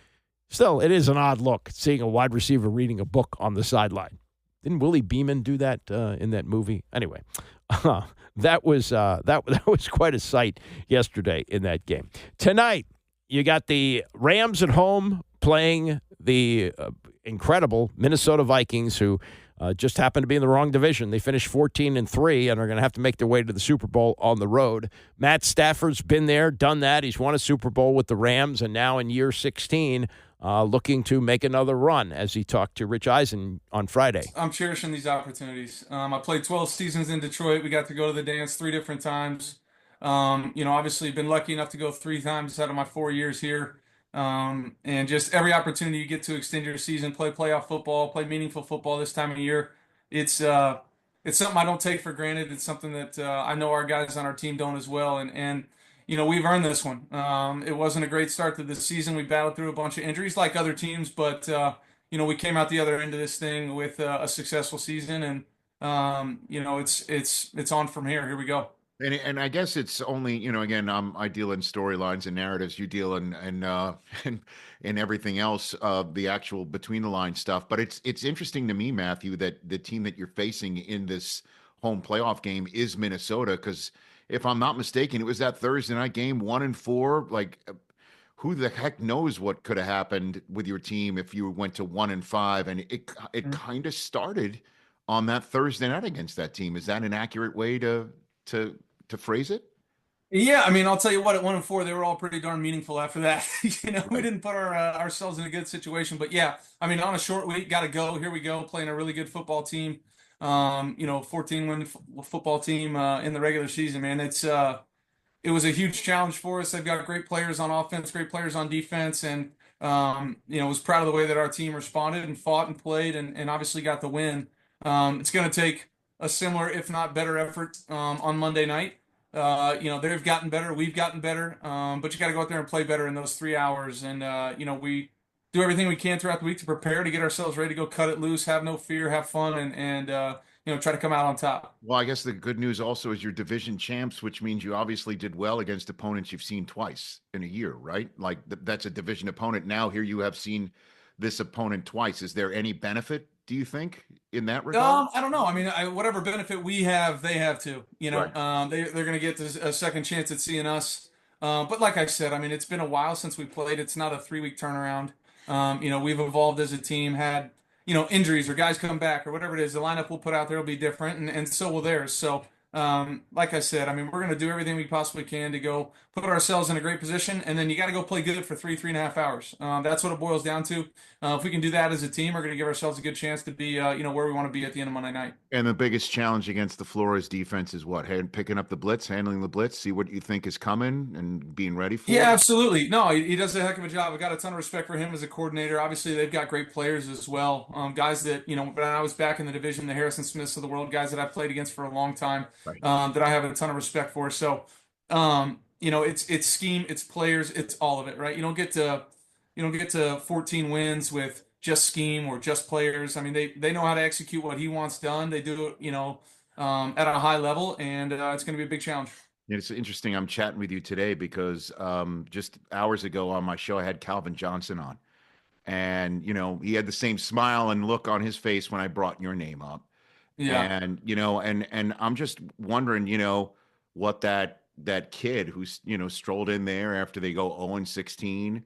Still, it is an odd look, seeing a wide receiver reading a book on the sideline. Didn't Willie Beeman do that in that movie? Anyway, that was quite a sight yesterday in that game. Tonight, you got the Rams at home playing the incredible Minnesota Vikings, who just happened to be in the wrong division. They finished 14-3 and are going to have to make their way to the Super Bowl on the road. Matt Stafford's been there, done that. He's won a Super Bowl with the Rams, and now in year 16, looking to make another run, as he talked to Rich Eisen on Friday. I'm cherishing these opportunities. I played 12 seasons in Detroit. We got to go to the dance 3 different times. Obviously been lucky enough to go 3 times out of my 4 years here. And just every opportunity you get to extend your season, play playoff football, play meaningful football this time of year, it's something I don't take for granted. It's something that I know our guys on our team don't as well. And we've earned this one. It wasn't a great start to the season. We battled through a bunch of injuries like other teams, but we came out the other end of this thing with a successful season, and it's on from here. Here we go. And I guess it's only, again, I deal in storylines and narratives. You deal in everything else, the actual between the line stuff. But it's interesting to me, Matthew, that the team that you're facing in this home playoff game is Minnesota. Because if I'm not mistaken, it was that Thursday night game, 1-4. Like, who the heck knows what could have happened with your team if you went to 1-5? And it kind of started on that Thursday night against that team. Is that an accurate way to phrase it? Yeah, I'll tell you what, at 1-4, they were all pretty darn meaningful after that. We didn't put ourselves in a good situation, but yeah, on a short week, got to go. Here we go, playing a really good football team. 14-win football team in the regular season, man. It was a huge challenge for us. They've got great players on offense, great players on defense, and was proud of the way that our team responded and fought and played, and obviously got the win. It's going to take a similar, if not better, effort on Monday night. They've gotten better, we've gotten better, but you got to go out there and play better in those 3 hours. And we do everything we can throughout the week to prepare to get ourselves ready to go cut it loose, have no fear, have fun, and try to come out on top. Well, I guess the good news also is you're division champs, which means you obviously did well against opponents you've seen twice in a year, right? Like that's a division opponent. Now here you have seen this opponent twice. Is there any benefit, do you think, in that regard? I don't know. Whatever benefit we have, they have too. Right. They're going to get a second chance at seeing us. But like I said, it's been a while since we played. It's not a 3-week turnaround. We've evolved as a team, had, injuries or guys come back or whatever it is. The lineup we'll put out there will be different, and so will theirs. So, like I said, we're going to do everything we possibly can to go put ourselves in a great position, and then you got to go play good for 3.5 hours. That's what it boils down to. If we can do that as a team, we're going to give ourselves a good chance to be, where we want to be at the end of Monday night. And the biggest challenge against the Flores defense is what? Picking up the blitz, handling the blitz, see what you think is coming, and being ready for it? Yeah, absolutely. No, he does a heck of a job. I've got a ton of respect for him as a coordinator. Obviously, they've got great players as well. Guys that, when I was back in the division, the Harrison Smiths of the world, guys that I've played against for a long time, right. That I have a ton of respect for. So, it's scheme, it's players, it's all of it, right? You don't get to 14 wins with just scheme or just players. They know how to execute what he wants done. They do it, at a high level, and it's going to be a big challenge. It's interesting. I'm chatting with you today because just hours ago on my show, I had Calvin Johnson on, and he had the same smile and look on his face when I brought your name up. Yeah. And and I'm just wondering, what that kid who's strolled in there after they go 0-16,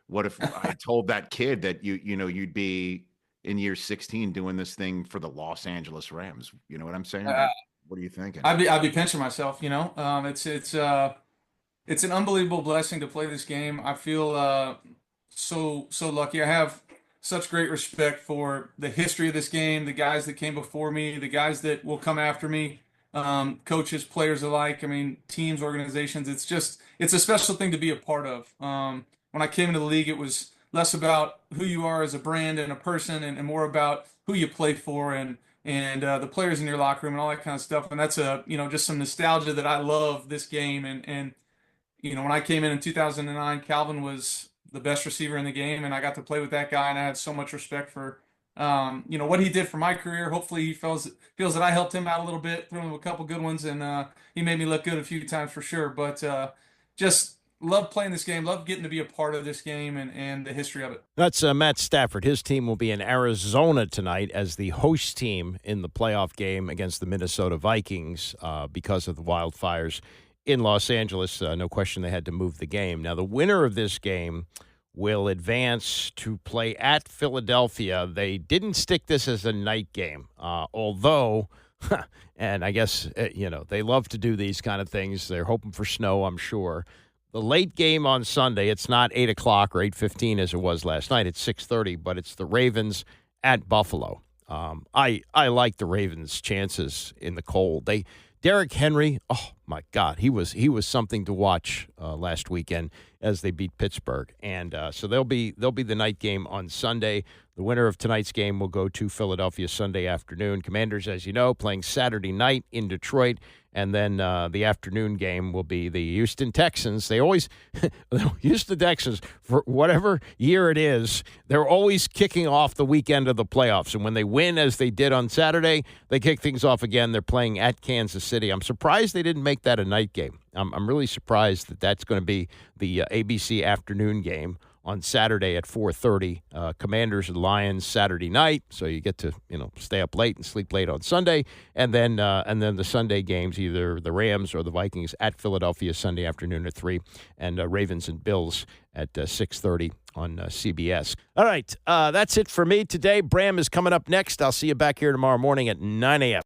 what if I told that kid that you'd be in year 16 doing this thing for the Los Angeles Rams? You know what I'm saying? What are you thinking? I'd be pinching myself. It's an unbelievable blessing to play this game. I feel so lucky. I have such great respect for the history of this game, the guys that came before me, the guys that will come after me, coaches, players alike. Teams, organizations. It's a special thing to be a part of. When I came into the league, it was less about who you are as a brand and a person, and more about who you play for and the players in your locker room and all that kind of stuff. And that's just some nostalgia that I love this game. And when I came in 2009, Calvin was the best receiver in the game, and I got to play with that guy, and I had so much respect for what he did for my career. Hopefully he feels that I helped him out a little bit, threw him a couple good ones, and he made me look good a few times for sure. But just love playing this game, love getting to be a part of this game and the history of it. That's Matt Stafford. His team will be in Arizona tonight as the host team in the playoff game against the Minnesota Vikings because of the wildfires in Los Angeles. No question they had to move the game. Now, the winner of this game will advance to play at Philadelphia. They didn't stick this as a night game, although, and I guess, they love to do these kind of things. They're hoping for snow, I'm sure. The late game on Sunday, it's not 8 o'clock or 8:15 as it was last night. It's 6:30, but it's the Ravens at Buffalo. I like the Ravens' chances in the cold. Derrick Henry, oh my God, he was something to watch last weekend as they beat Pittsburgh, and so they'll be the night game on Sunday. The winner of tonight's game will go to Philadelphia Sunday afternoon. Commanders, as you know, playing Saturday night in Detroit, and then the afternoon game will be the Houston Texans. They always Houston Texans, for whatever year it is, they're always kicking off the weekend of the playoffs, and when they win, as they did on Saturday, they kick things off again. They're playing at Kansas City. I'm surprised they didn't make that a night game. I'm really surprised that that's going to be the ABC afternoon game on Saturday at 4:30. Commanders and Lions Saturday night, so you get to stay up late and sleep late on Sunday, and then the Sunday games, either the Rams or the Vikings at Philadelphia Sunday afternoon at 3, and Ravens and Bills at 6:30 on CBS. All right, that's it for me today. Bram is coming up next. I'll see you back here tomorrow morning at 9 a.m.